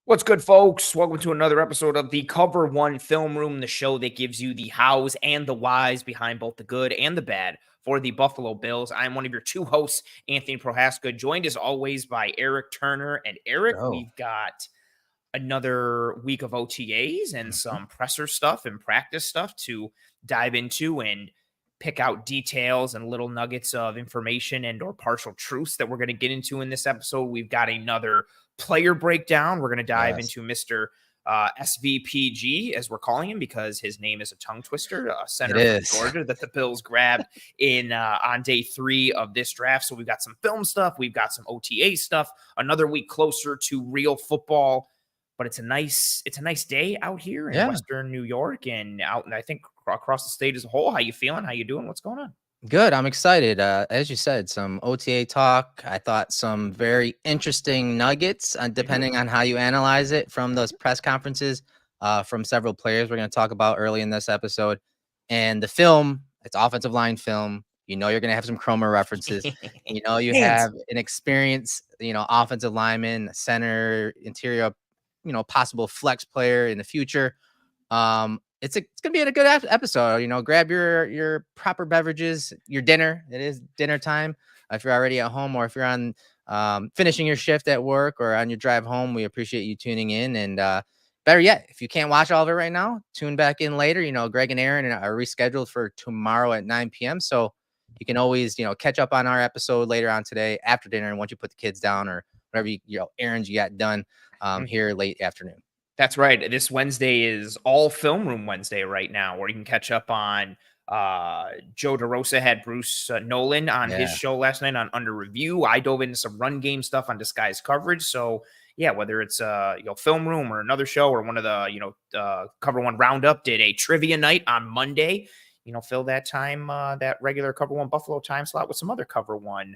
What's good, folks? Welcome to another episode of the Cover One Film Room, the show that gives you the hows and the whys behind both the good and the bad for the Buffalo Bills. I'm one of your two hosts, Anthony Prohaska, joined as always by Erik Turner. And Erik, we've got another week of OTAs and some presser stuff and practice stuff to dive into and pick out details and little nuggets of information and or partial truths that we're going to get into in this episode. We've got another player breakdown. We're going to dive into Mr. SVPG, as we're calling him, because his name is a tongue twister, center from Georgia that the Bills grabbed in on day 3 of this draft. So we've got some film stuff. We've got some OTA stuff, another week closer to real football. But it's a nice day out here in Western New York and out, and I think across the state as a whole. How you feeling? How you doing? What's going on? Good. I'm excited. As you said, some OTA talk. I thought some very interesting nuggets, depending on how you analyze it, from those press conferences from several players we're going to talk about early in this episode. And the film, it's offensive line film. You know you're going to have some chroma references. You know you have an experienced, offensive lineman, center, interior, possible flex player in the future. It's gonna be a good episode. Grab your proper beverages, your dinner. It is dinner time. If you're already at home or if you're on finishing your shift at work or on your drive home, we appreciate you tuning in. And better yet, if you can't watch all of it right now, tune back in later. Greg and Aaron are rescheduled for tomorrow at 9 p.m. So you can always catch up on our episode later on today after dinner, and once you put the kids down or whatever errands you got done here late afternoon. That's right. This Wednesday is all Film Room Wednesday right now, where you can catch up on Joe DeRosa had Bruce Nolan on his show last night on Under Review. I dove into some run game stuff on Disguised Coverage. So yeah, whether it's Film Room or another show or one of the Cover One Roundup did a trivia night on Monday. Fill that time, that regular Cover One Buffalo time slot with some other Cover One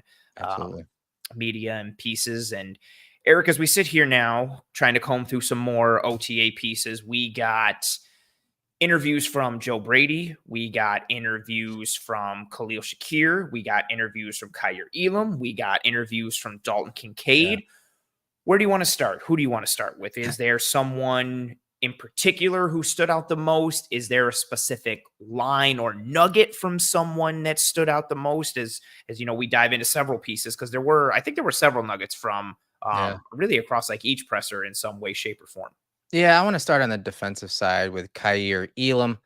media and pieces. And Erik, as we sit here now trying to comb through some more OTA pieces, we got interviews from Joe Brady. We got interviews from Khalil Shakir. We got interviews from Kaiir Elam. We got interviews from Dalton Kincaid. Yeah. Where do you want to start? Who do you want to start with? Is there someone in particular who stood out the most? Is there a specific line or nugget from someone that stood out the most? As we dive into several pieces, because I think there were several nuggets from really across like each presser in some way, shape, or form. Yeah, I want to start on the defensive side with Kaiir Elam.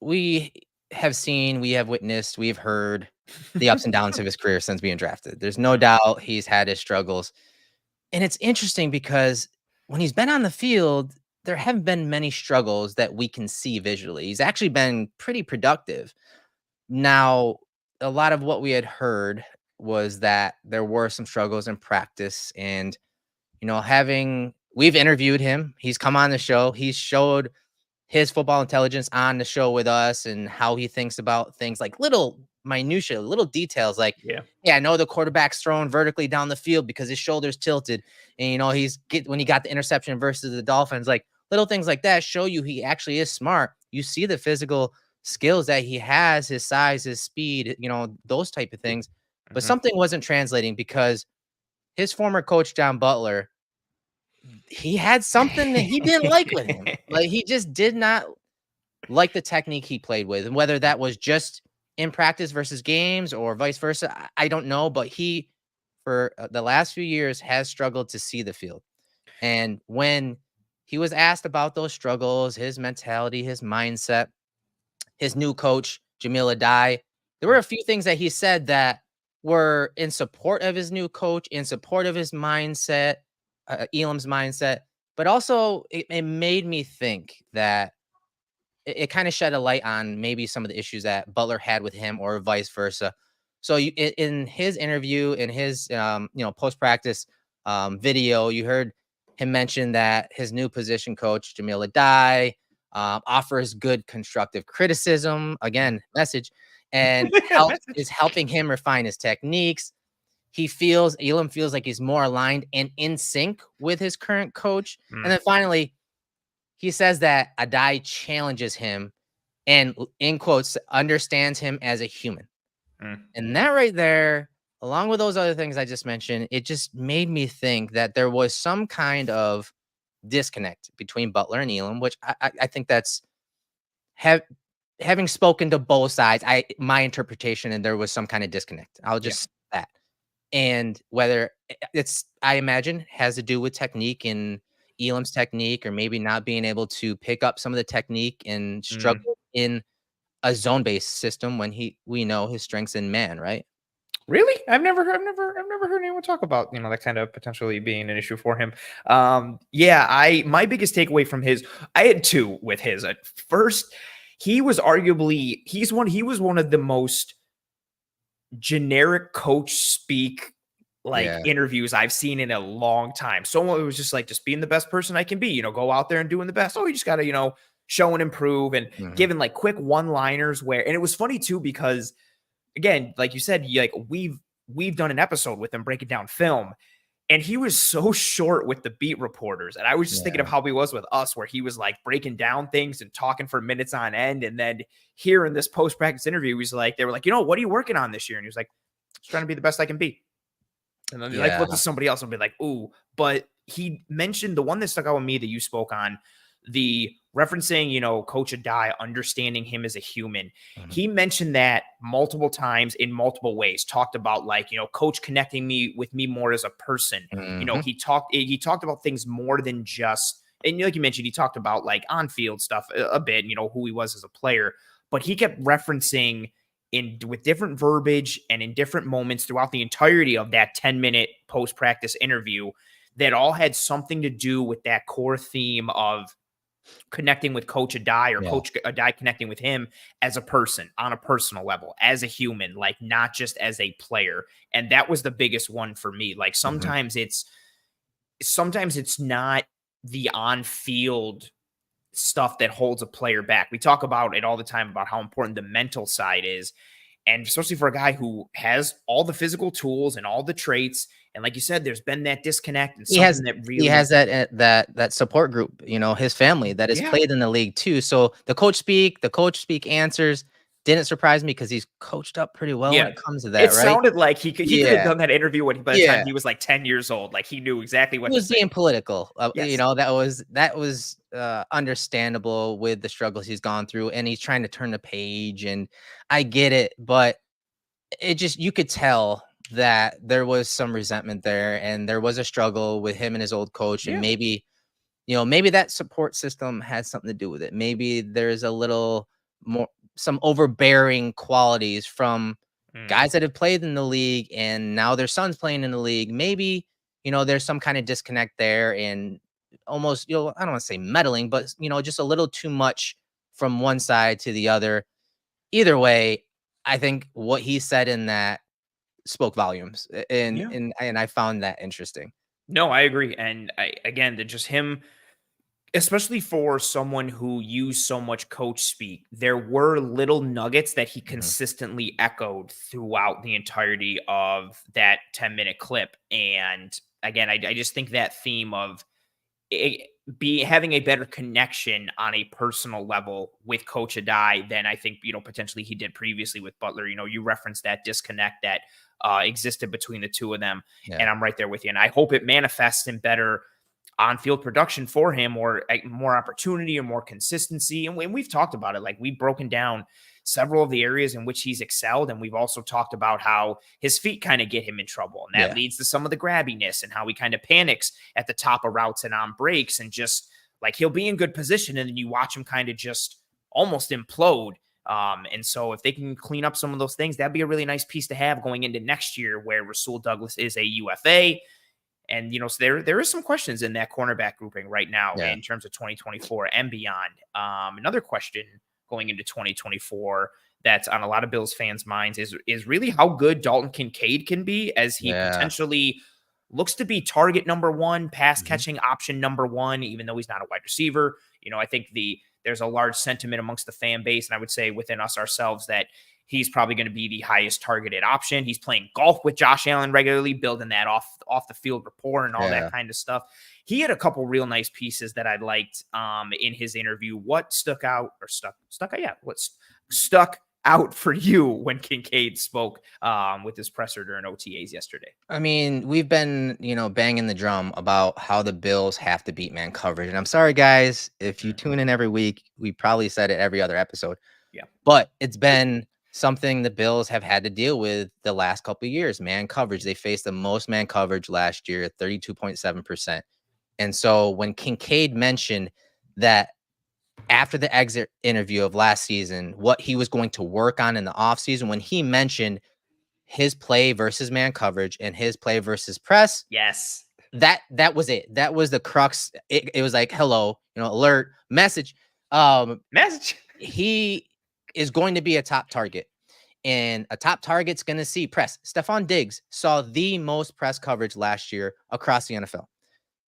We have witnessed, we've heard the ups and downs of his career since being drafted. There's no doubt he's had his struggles. And it's interesting because when he's been on the field, there haven't been many struggles that we can see visually. He's actually been pretty productive. Now, a lot of what we had heard was that there were some struggles in practice, and we've interviewed him. He's come on the show. He's showed his football intelligence on the show with us and how he thinks about things like little minutia, little details like, I know the quarterback's throwing vertically down the field because his shoulder's tilted. And, when he got the interception versus the Dolphins, like little things like that show you he actually is smart. You see the physical skills that he has, his size, his speed, those type of things. But something wasn't translating because his former coach, John Butler, he had something that he didn't like with him. Like he just did not like the technique he played with. And whether that was just in practice versus games or vice versa, I don't know. But he, for the last few years, has struggled to see the field. And when he was asked about those struggles, his mentality, his mindset, his new coach, Jamil Adai, there were a few things that he said that were in support of his new coach, in support of his mindset, Elam's mindset, but also it made me think that it kind of shed a light on maybe some of the issues that Butler had with him or vice versa. So in his interview, in his, post-practice video, you heard him mention that his new position coach, Jamil Adai, offers good constructive criticism, again, message, and is helping him refine his techniques. Elam feels like he's more aligned and in sync with his current coach. And then finally, he says that Adai challenges him and, in quotes, understands him as a human. And that right there along with those other things I just mentioned, it just made me think that there was some kind of disconnect between Butler and Elam, which I think that's have having spoken to both sides, my interpretation, and there was some kind of disconnect. I'll Yeah. just say that. And whether it's, I imagine, has to do with technique and Elam's technique, or maybe not being able to pick up some of the technique and Mm. struggle in a zone-based system when we know his strengths in man, right? Really? I've never heard anyone talk about, that kind of potentially being an issue for him. Yeah, my biggest takeaway from I had two with his. At first, he was he was one of the most generic coach speak like Yeah. interviews I've seen in a long time. Someone who was just like, just being the best person I can be, go out there and doing the best. Oh, you just gotta, show and improve, and Mhm. giving like quick one-liners where, and it was funny too, because again, like you said, like we've done an episode with him breaking down film, and he was so short with the beat reporters. And I was just thinking of Yeah. how he was with us, where he was like breaking down things and talking for minutes on end. And then here in this post practice interview, he's like, they were like, what are you working on this year? And he was like, just trying to be the best I can be. And then they like Yeah. flip to somebody else and be like, ooh. But he mentioned the one that stuck out with me that you spoke on, the referencing, Coach Adai, understanding him as a human. Mhm. He mentioned that multiple times in multiple ways, talked about like, Coach connecting me with me more as a person. Mhm. He talked about things more than just, and like you mentioned, he talked about like on-field stuff a bit, who he was as a player, but he kept referencing in with different verbiage and in different moments throughout the entirety of that 10-minute post-practice interview that all had something to do with that core theme of connecting with Coach Adai, or Yeah. Coach Adai connecting with him as a person, on a personal level, as a human, like not just as a player. And that was the biggest one for me. Like Mhm. sometimes it's not the on-field stuff that holds a player back. We talk about it all the time about how important the mental side is. And especially for a guy who has all the physical tools and all the traits. And like you said, there's been that disconnect, and He has something that he really, has that support group, his family that has yeah, played in the league too. So the coach speak answers didn't surprise me because he's coached up pretty well when yeah. it comes to It that, right? sounded like he could have Yeah. done that interview by the time Yeah. he was like 10 years old. Like he knew exactly He what to was say. being political. Yes. That was understandable with the struggles he's gone through, and he's trying to turn the page, and I get it, but it just, you could tell that there was some resentment there, and there was a struggle with him and his old coach, and Yeah. maybe that support system has something to do with it. Maybe there's a little more, some overbearing qualities from Mm. guys that have played in the league and now their son's playing in the league. Maybe, there's some kind of disconnect there, and almost, I don't want to say meddling, but just a little too much from one side to the other. Either way, I think what he said in that spoke volumes, and Yeah. I found that interesting. No, I agree. And again, that just him, especially for someone who used so much coach speak, there were little nuggets that he Mhm. consistently echoed throughout the entirety of that 10-minute clip. And again, I just think that theme of it, be having a better connection on a personal level with Coach Adai than I think, potentially he did previously with Butler. You referenced that disconnect that existed between the two of them. Yeah. And I'm right there with you. And I hope it manifests in better on-field production for him, or more opportunity or more consistency. And we've talked about it, like we've broken down several of the areas in which he's excelled, and we've also talked about how his feet kind of get him in trouble, and that Yeah. leads to some of the grabbiness and how he kind of panics at the top of routes and on breaks, and just like he'll be in good position and then you watch him kind of just almost implode. And so if they can clean up some of those things, that'd be a really nice piece to have going into next year, where Rasul Douglas is a UFA. And so there is some questions in that cornerback grouping right now Yeah. in terms of 2024 and beyond. Another question going into 2024 that's on a lot of Bills fans' minds is really how good Dalton Kincaid can be, as he Yeah. potentially looks to be target number one, pass Mhm. catching option number one, even though he's not a wide receiver. I think there's a large sentiment amongst the fan base, and I would say within us ourselves, that he's probably going to be the highest targeted option. He's playing golf with Josh Allen regularly, building that off the field rapport and all that Yeah. kind of stuff. He had a couple real nice pieces that I liked in his interview. What stuck out, or stuck out? Yeah, what stuck out for you when Kincaid spoke with his presser during OTAs yesterday? I mean, we've been, banging the drum about how the Bills have to beat man coverage. And I'm sorry, guys, if you tune in every week, we probably said it every other episode. Yeah. But it's been something the Bills have had to deal with the last couple of years. Man coverage. They faced the most man coverage last year at 32.7%. And so when Kincaid mentioned that after the exit interview of last season, what he was going to work on in the offseason, when he mentioned his play versus man coverage and his play versus press, Yes. that was it. That was the crux. It was like, hello, alert, message. Message. He is going to be a top target. And a top target's going to see press. Stephon Diggs saw the most press coverage last year across the NFL.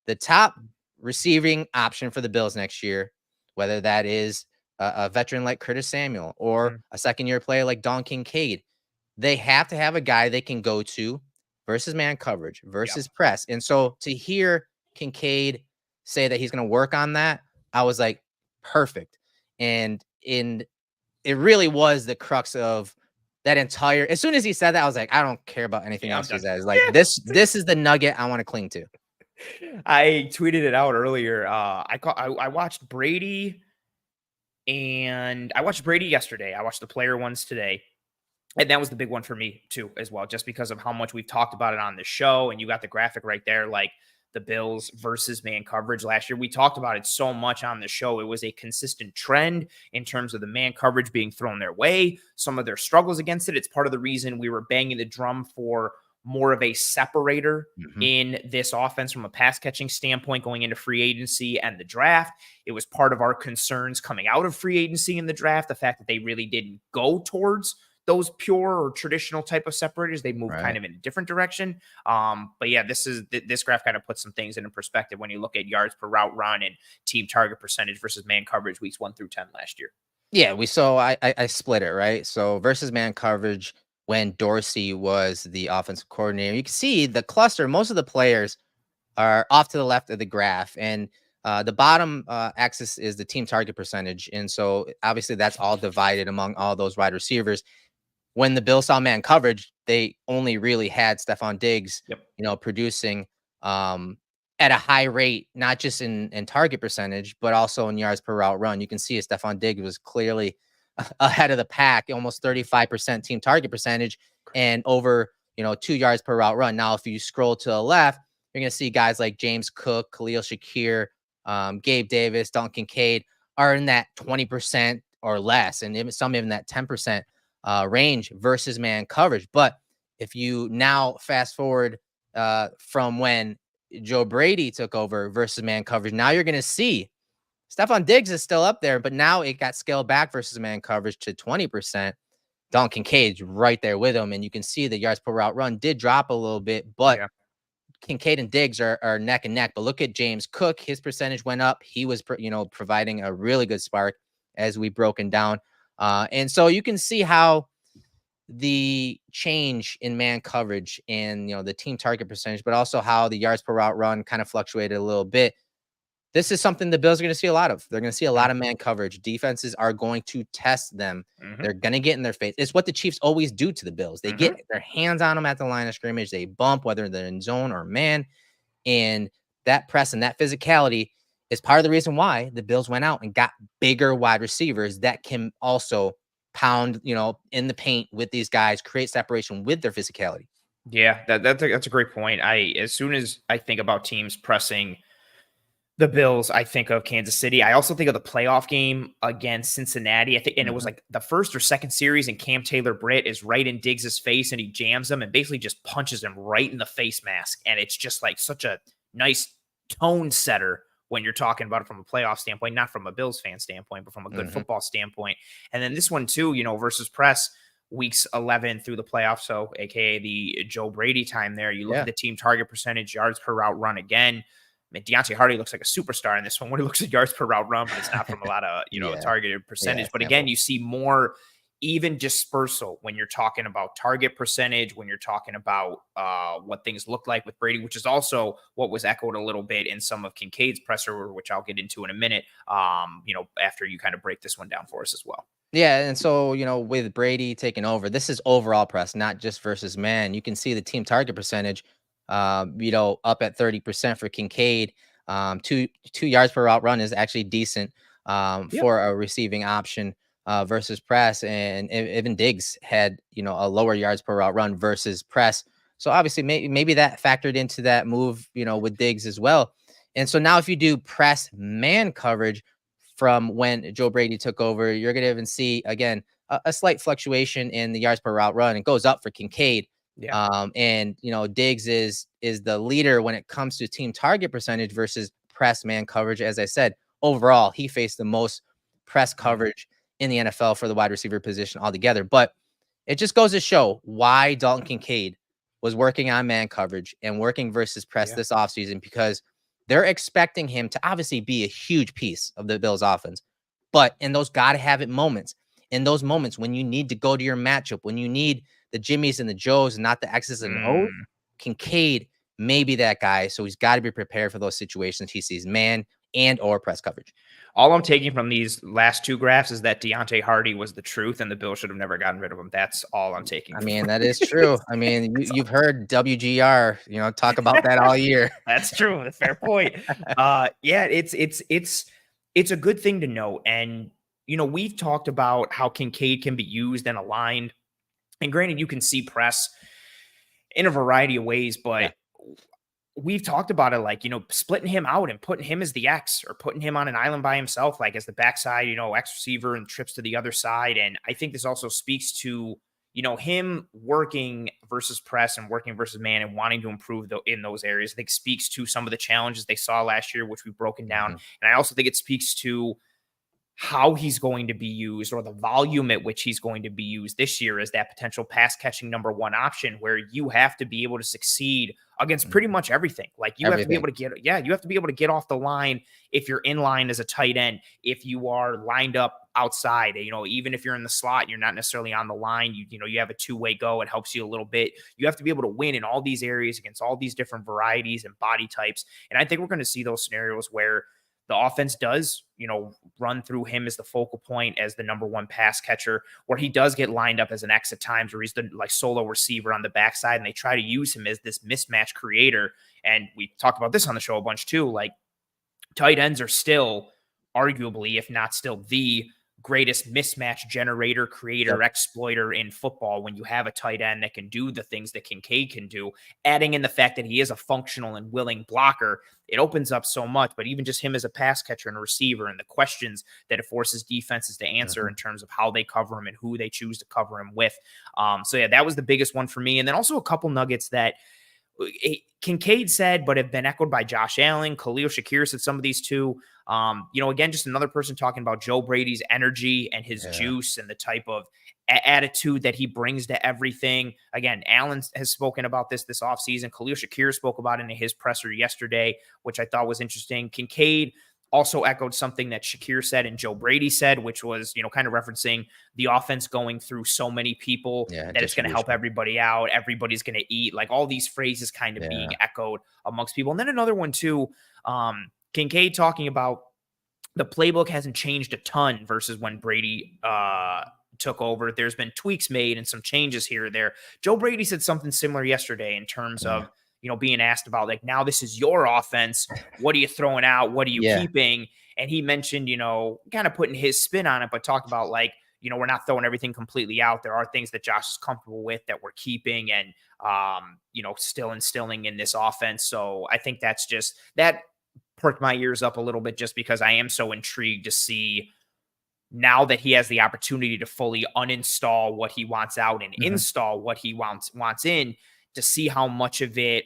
The top receiving option for the Bills next year, whether that is a veteran like Curtis Samuel or a second-year player like Dalton Kincaid, they have to have a guy they can go to versus man coverage versus press. And so to hear Kincaid say that he's going to work on that, I was like, perfect. And it really was the crux of that entire. As soon as he said that, I was like, I don't care about anything else he says. Like this is the nugget I want to cling to. I tweeted it out earlier. I watched Brady, and I watched Brady yesterday. I watched the player ones today. And that was the big one for me too, as well, just because of how much we've talked about it on the show. And you got the graphic right there, like the Bills versus man coverage last year. We talked about it so much on the show. It was a consistent trend in terms of the man coverage being thrown their way, some of their struggles against it. It's part of the reason we were banging the drum for more of a separator in this offense from a pass catching standpoint going into free agency and the draft. It was part of our concerns coming out of free agency and the draft, the fact that they really didn't go towards those pure or traditional type of separators. They moved kind of in a different direction. But yeah, this graph kind of puts some things into perspective when you look at yards per route run and team target percentage versus man coverage weeks 1 through 10 last year. Yeah, I split it, right? So versus man coverage, when Dorsey was the offensive coordinator, you can see the cluster, most of the players are off to the left of the graph. And the bottom axis is the team target percentage. And so obviously that's all divided among all those wide receivers. When the Bills saw man coverage, they only really had Stephon Diggs, producing at a high rate, not just in target percentage, but also in yards per route run. You can see Stephon Diggs was clearly ahead of the pack, almost 35% team target percentage and over, 2 yards per route run. Now, if you scroll to the left, you're going to see guys like James Cook, Khalil Shakir, Gabe Davis, Dalton Kincaid are in that 20% or less, and even some in that 10% range versus man coverage. But if you now fast forward from when Joe Brady took over versus man coverage, now you're going to see Stephon Diggs is still up there, but now it got scaled back versus man coverage to 20%. Dalton Kincaid's right there with him, and you can see the yards per route run did drop a little bit, but Kincaid and Diggs are neck and neck. But look at James Cook; his percentage went up. He was, providing a really good spark as we broken down, and so you can see how the change in man coverage and the team target percentage, but also how the yards per route run kind of fluctuated a little bit. This is something the Bills are going to see a lot of. They're going to see a lot of man coverage. Defenses are going to test them. They're going to get in their face. It's what the Chiefs always do to the Bills. They get their hands on them at the line of scrimmage. They bump, whether they're in zone or man. And that press and that physicality is part of the reason why the Bills went out and got bigger wide receivers that can also pound, in the paint with these guys, create separation with their physicality. Yeah, that's a great point. As soon as I think about teams pressing the Bills, I think of Kansas City. I also think of the playoff game against Cincinnati. I think, and it was like the first or second series, and Cam Taylor-Britt is right in Diggs' face, and he jams him and basically just punches him right in the face mask. And it's just like such a nice tone setter when you're talking about it from a playoff standpoint, not from a Bills fan standpoint, but from a good football standpoint. And then this one too, versus press weeks 11 through the playoffs. So AKA the Joe Brady time there. You look at the team target percentage, yards per route run again. I mean, Deontay Hardy looks like a superstar in this one when he looks at yards per route run, but it's not from a lot of, targeted percentage. But again, you see more even dispersal when you're talking about target percentage, when you're talking about what things look like with Brady, which is also what was echoed a little bit in some of Kincaid's presser, which I'll get into in a minute, after you kind of break this one down for us as well. Yeah, and so, with Brady taking over, this is overall press, not just versus man. You can see the team target percentage, up at 30% for Kincaid. Two yards per route run is actually decent Yep. for a receiving option versus press. And even Diggs had, a lower yards per route run versus press. So obviously, maybe that factored into that move, with Diggs as well. And so now if you do press man coverage, from when Joe Brady took over, you're going to even see again a slight fluctuation in the yards per route run. It goes up for Kincaid, Yeah. and Diggs is the leader when it comes to team target percentage versus press man coverage. As I said, overall he faced the most press Mhm. coverage in the NFL for the wide receiver position altogether. But it just goes to show why Dalton Kincaid was working on man coverage and working versus press Yeah. this offseason, because they're expecting him to obviously be a huge piece of the Bills offense. But in those gotta have it moments, in those moments when you need to go to your matchup, when you need the Jimmies and the Joes and not the X's and O's, Mm. Kincaid may be that guy. So he's got to be prepared for those situations. He sees man and or press coverage. All I'm taking from these last two graphs is that Deontay Hardy was the truth, and the Bills should have never gotten rid of him. That's all I'm taking I from mean, that is true. this. I mean, That's you've heard WGR, talk about that all year. That's true. That's a fair point. Yeah, it's a good thing to know. And we've talked about how Kincaid can be used and aligned. And granted, you can see press in a variety of ways, Yeah. but we've talked about it, like, splitting him out and putting him as the X, or putting him on an island by himself, like as the backside, X receiver, and trips to the other side. And I think this also speaks to, him working versus press and working versus man and wanting to improve in those areas. I think speaks to some of the challenges they saw last year, which we've broken down. Mhm. And I also think it speaks to how he's going to be used, or the volume at which he's going to be used this year as that potential pass catching number one option, where you have to be able to succeed against pretty Mhm. much everything. Like, you have to be Everything. able to you have to be able to get off the line if you're in line as a tight end, if you are lined up outside, even if you're in the slot and you're not necessarily on the line, you have a two-way go. It helps you a little bit. You have to be able to win in all these areas against all these different varieties and body types. And I think we're going to see those scenarios where the offense does, run through him as the focal point, as the number one pass catcher, where he does get lined up as an X at times, where he's the like solo receiver on the backside, and they try to use him as this mismatch creator. And we talked about this on the show a bunch too. Like, tight ends are still arguably, if not still the greatest mismatch generator, creator, Yep. exploiter in football, when you have a tight end that can do the things that Kincaid can do. Adding in the fact that he is a functional and willing blocker, it opens up so much. But even just him as a pass catcher and a receiver, and the questions that it forces defenses to answer Mhm. in terms of how they cover him and who they choose to cover him with. So yeah, that was the biggest one for me. And then also a couple nuggets that Kincaid said, but have been echoed by Josh Allen. Khalil Shakir said some of these too. Again, just another person talking about Joe Brady's energy and his Yeah. juice and the type of attitude that he brings to everything. Again, Allen has spoken about this offseason. Khalil Shakir spoke about it in his presser yesterday, which I thought was interesting. Kincaid also echoed something that Shakir said and Joe Brady said, which was, kind of referencing the offense going through so many people Yeah. that it's going to help Distribution. everybody out. Everybody's going to eat, like all these phrases kind of being Yeah. echoed amongst people. And then another one too, Kincaid talking about the playbook hasn't changed a ton versus when Brady took over. There's been tweaks made and some changes here or there. Joe Brady said something similar yesterday in terms Yeah. of, being asked about, like, now this is your offense. What are you throwing out? What are you Yeah. keeping? And he mentioned, kind of putting his spin on it, but talked about, like, we're not throwing everything completely out. There are things that Josh is comfortable with that we're keeping and, still instilling in this offense. So I think that's just that perked my ears up a little bit, just because I am so intrigued to see, now that he has the opportunity to fully uninstall what he wants out and Mhm. install what he wants in, to see how much of it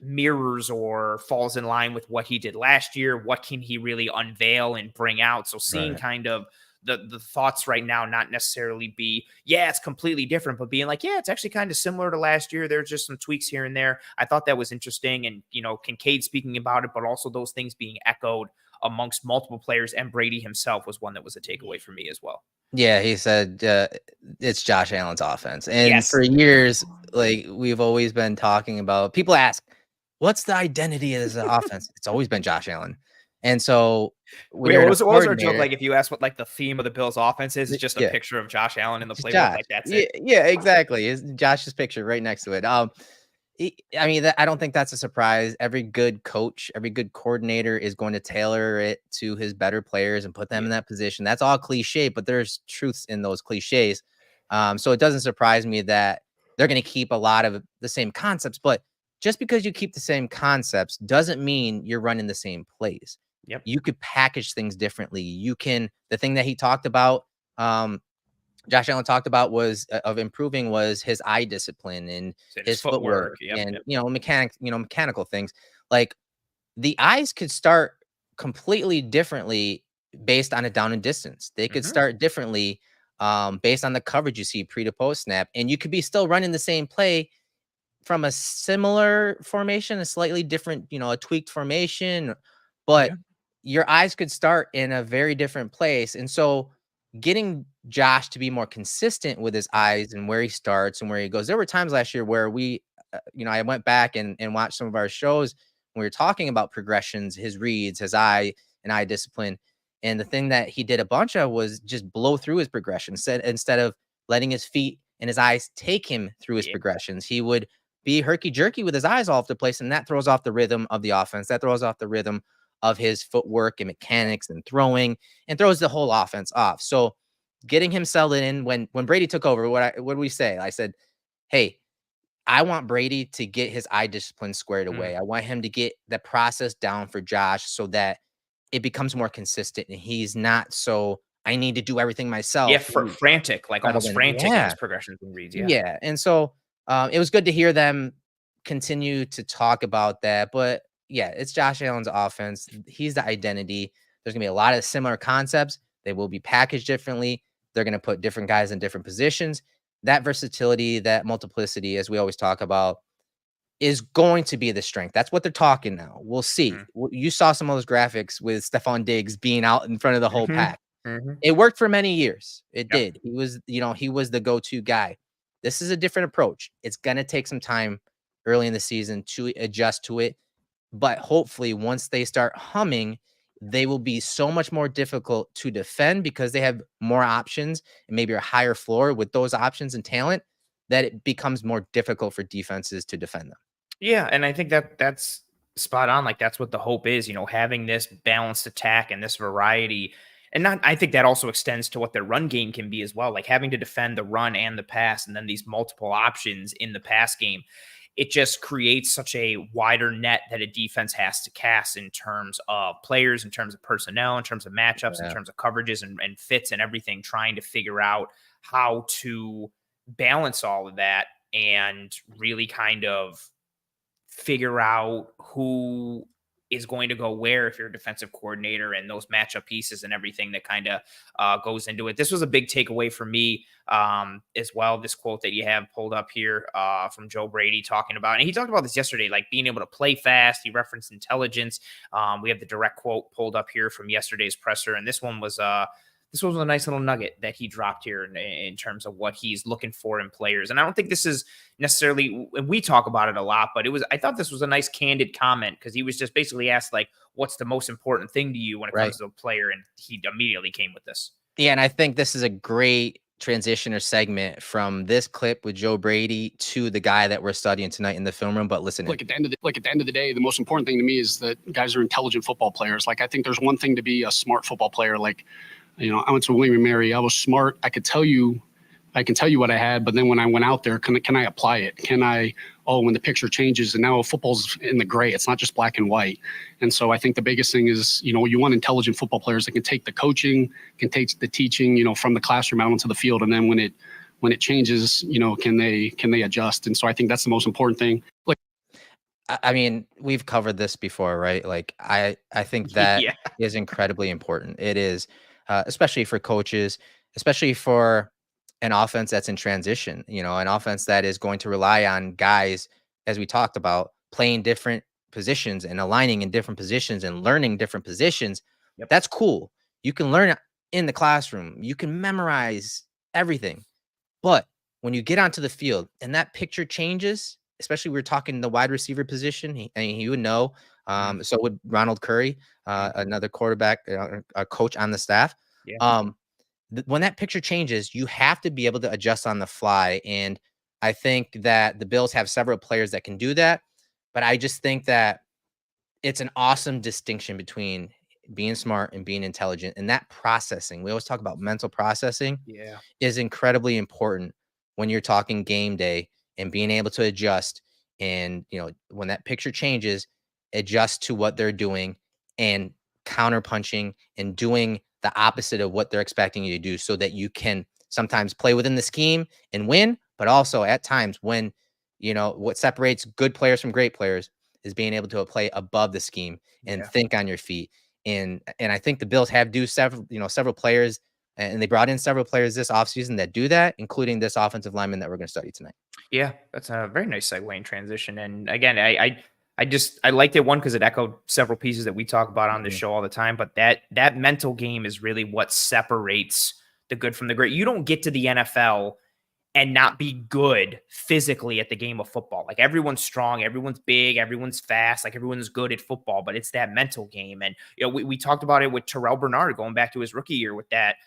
mirrors or falls in line with what he did last year. What can he really unveil and bring out? So seeing Right. kind of the thoughts right now, not necessarily be, yeah, it's completely different, but being like, yeah, it's actually kind of similar to last year. There's just some tweaks here and there. I thought that was interesting. And, Kincaid speaking about it, but also those things being echoed amongst multiple players, and Brady himself was one that was a takeaway for me as well. Yeah, he said, it's Josh Allen's offense, and Yes. for years, like, we've always been talking about people ask, "What's the identity of this offense?" It's always been Josh Allen. And so when Wait, you're what in a was our joke? coordinator, Like, if you ask what like the theme of the Bills' offense is, it's just a yeah, picture of Josh Allen in the just playbook. Josh. Like, that's Yeah, it. yeah, exactly. It's Josh's picture right next to it. I mean, I don't think that's a surprise. Every good coach, every good coordinator is going to tailor it to his better players and put them in Yeah. that position. That's all cliche, but there's truths in those cliches. So it doesn't surprise me that they're going to keep a lot of the same concepts. But just because you keep the same concepts doesn't mean you're running the same plays. Yep. You could package things differently. You can, the thing that he talked about, Josh Allen talked about was of improving was his eye discipline and So his his footwork. footwork Yep. and Yep. mechanical things. Like the eyes could start completely differently based on a down and distance. They could Hmm. start differently based on the coverage you see pre to post snap, and you could be still running the same play from a similar formation, a slightly different, a tweaked formation, but Yeah. your eyes could start in a very different place. And so getting Josh to be more consistent with his eyes and where he starts and where he goes. There were times last year where I went back and watched some of our shows when we were talking about progressions, his reads, his eye and eye discipline. And the thing that he did a bunch of was just blow through his progression. Instead of letting his feet and his eyes take him through his Yeah. progressions, he would be herky jerky with his eyes all over the place. And that throws off the rhythm of the offense. That throws off the rhythm of his footwork and mechanics and throwing, and throws the whole offense off. So getting him settled in when Brady took over, what did we say? I said, hey, I want Brady to get his eye discipline squared Mm. away. I want him to get the process down for Josh so that it becomes more consistent and he's not so I need to do everything Yeah. myself. Frantic, like Rather almost than frantic in his yeah, progressions and reads. Yeah. yeah. And so it was good to hear them continue to talk about that. But yeah, it's Josh Allen's offense. He's the identity. There's gonna be a lot of similar concepts. They will be packaged differently. They're gonna put different guys in different positions. That versatility, that multiplicity, as we always talk about, is going to be the strength. That's what they're talking now. We'll see. Mm. You saw some of those graphics with Stephon Diggs being out in front of the whole Hmm. pack. Hmm. It worked for many years. It Yep. did. He was the go-to guy. This is a different approach. It's gonna take some time early in the season to adjust to it, but hopefully once they start humming, they will be so much more difficult to defend because they have more options and maybe a higher floor with those options and talent that it becomes more difficult for defenses to defend them. Yeah, and I think that that's spot on. Like, that's what the hope is, having this balanced attack and this variety. And not I think that also extends to what their run game can be as well. Like, having to defend the run and the pass and then these multiple options in the pass game. It just creates such a wider net that a defense has to cast in terms of players, in terms of personnel, in terms of matchups, in Yeah. terms of coverages and fits and everything, trying to figure out how to balance all of that and really kind of figure out who is going to go where if you're a defensive coordinator and those matchup pieces and everything that kind of goes into it. This was a big takeaway for me as well. This quote that you have pulled up here from Joe Brady talking about, and he talked about this yesterday, like being able to play fast. He referenced intelligence. We have the direct quote pulled up here from yesterday's presser, and this was a nice little nugget that he dropped here in terms of what he's looking for in players. And I don't think this is necessarily, and we talk about it a lot, but I thought this was a nice candid comment because he was just basically asked, like, what's the most important thing to you when it Right. comes to a player? And he immediately came with this. Yeah, and I think this is a great transition or segment from this clip with Joe Brady to the guy that we're studying tonight in the film room. But listen, at the end of the day, the most important thing to me is that guys are intelligent football players. Like, I think there's one thing to be a smart football player. Like, I went to William and Mary. I was smart. I can tell you what I had, but then when I went out there, can I apply it? When the picture changes and now football's in the gray, it's not just black and white. And so I think the biggest thing is, you want intelligent football players that can take the coaching, can take the teaching, from the classroom out onto the field. And then when it changes, can they adjust? And so I think that's the most important thing. I mean, we've covered this before, right? Like, I think that Yeah. is incredibly important. It is, especially for coaches, especially for an offense that's in transition, an offense that is going to rely on guys, as we talked about, playing different positions and aligning in different positions and learning different positions. Yep. That's cool. You can learn it in the classroom. You can memorize everything. But when you get onto the field and that picture changes, especially we're talking the wide receiver position, and he would know So would Ronald Curry, another quarterback, a coach on the staff. Yeah. When that picture changes, you have to be able to adjust on the fly. And I think that the Bills have several players that can do that. But I just think that it's an awesome distinction between being smart and being intelligent. And that processing, we always talk about mental processing, is incredibly important when you're talking game day and being able to adjust. And, when that picture changes, adjust to what they're doing and counterpunching and doing the opposite of what they're expecting you to do, so that you can sometimes play within the scheme and win, but also at times when, what separates good players from great players is being able to play above the scheme and think on your feet. And I think the Bills have several players, and they brought in several players this offseason that do that, including this offensive lineman that we're going to study tonight. Yeah, that's a very nice segue and transition. And again, I liked it, one, because it echoed several pieces that we talk about on this show all the time. But that mental game is really what separates the good from the great. You don't get to the NFL and not be good physically at the game of football. Like, everyone's strong, everyone's big, everyone's fast, like everyone's good at football, but it's that mental game. And we talked about it with Terrell Bernard going back to his rookie year with that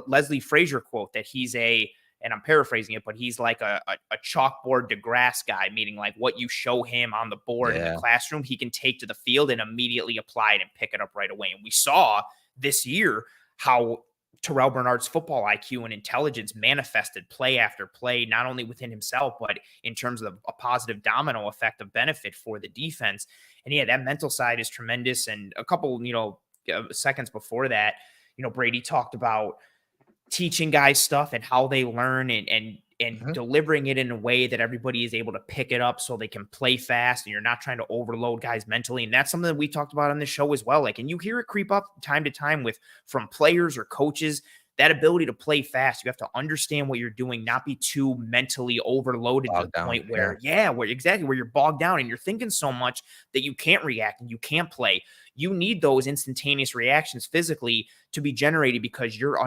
Leslie Frazier quote that he's and I'm paraphrasing it, but he's like a chalkboard DeGrasse guy, meaning like what you show him on the board in the classroom, he can take to the field and immediately apply it and pick it up right away. And we saw this year how Terrell Bernard's football IQ and intelligence manifested play after play, not only within himself, but in terms of a positive domino effect of benefit for the defense. And that mental side is tremendous. And a couple, seconds before that, Brady talked about teaching guys stuff and how they learn and delivering it in a way that everybody is able to pick it up so they can play fast, and you're not trying to overload guys mentally. And that's something that we talked about on this show as well. Like, and you hear it creep up time to time from players or coaches, that ability to play fast. You have to understand what you're doing, not be too mentally overloaded to the point where you're bogged down and you're thinking so much that you can't react and you can't play. You need those instantaneous reactions physically to be generated, because your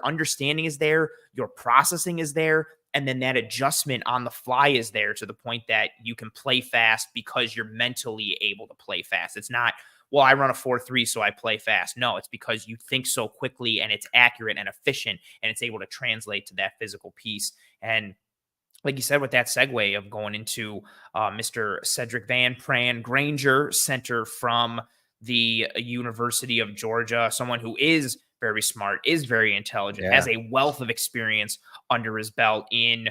understanding is there, your processing is there, and then that adjustment on the fly is there to the point that you can play fast because you're mentally able to play fast. It's not, well, I run a 4.3, so I play fast. No, it's because you think so quickly and it's accurate and efficient, and it's able to translate to that physical piece. And like you said, with that segue of going into Mr. Sedrick Van Pran-Granger, center from the University of Georgia, someone who is very smart, is very intelligent, has a wealth of experience under his belt in,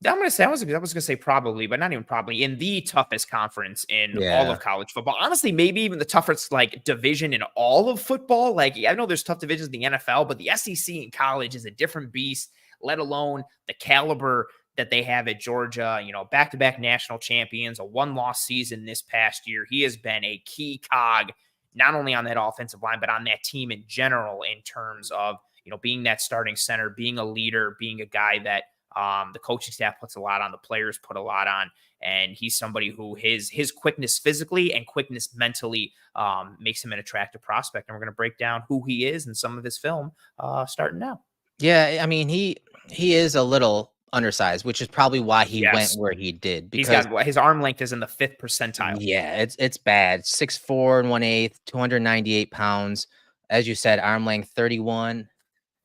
I was going to say probably, but not even probably, in the toughest conference in all of college football. Honestly, maybe even the toughest division in all of football. Like, I know there's tough divisions in the NFL, but the SEC in college is a different beast, let alone the caliber that they have at Georgia. Back-to-back national champions, a one-loss season this past year. He has been a key cog, not only on that offensive line, but on that team in general, in terms of, being that starting center, being a leader, being a guy that the coaching staff puts a lot on, the players put a lot on, and he's somebody who his quickness physically and quickness mentally makes him an attractive prospect. And we're going to break down who he is and some of his film starting now. Yeah, I mean, he is a little undersized, which is probably why he went where he did. Because his arm length is in the 5th percentile. Yeah, it's bad. 6'4" and 1/8, 298 pounds. As you said, arm length 31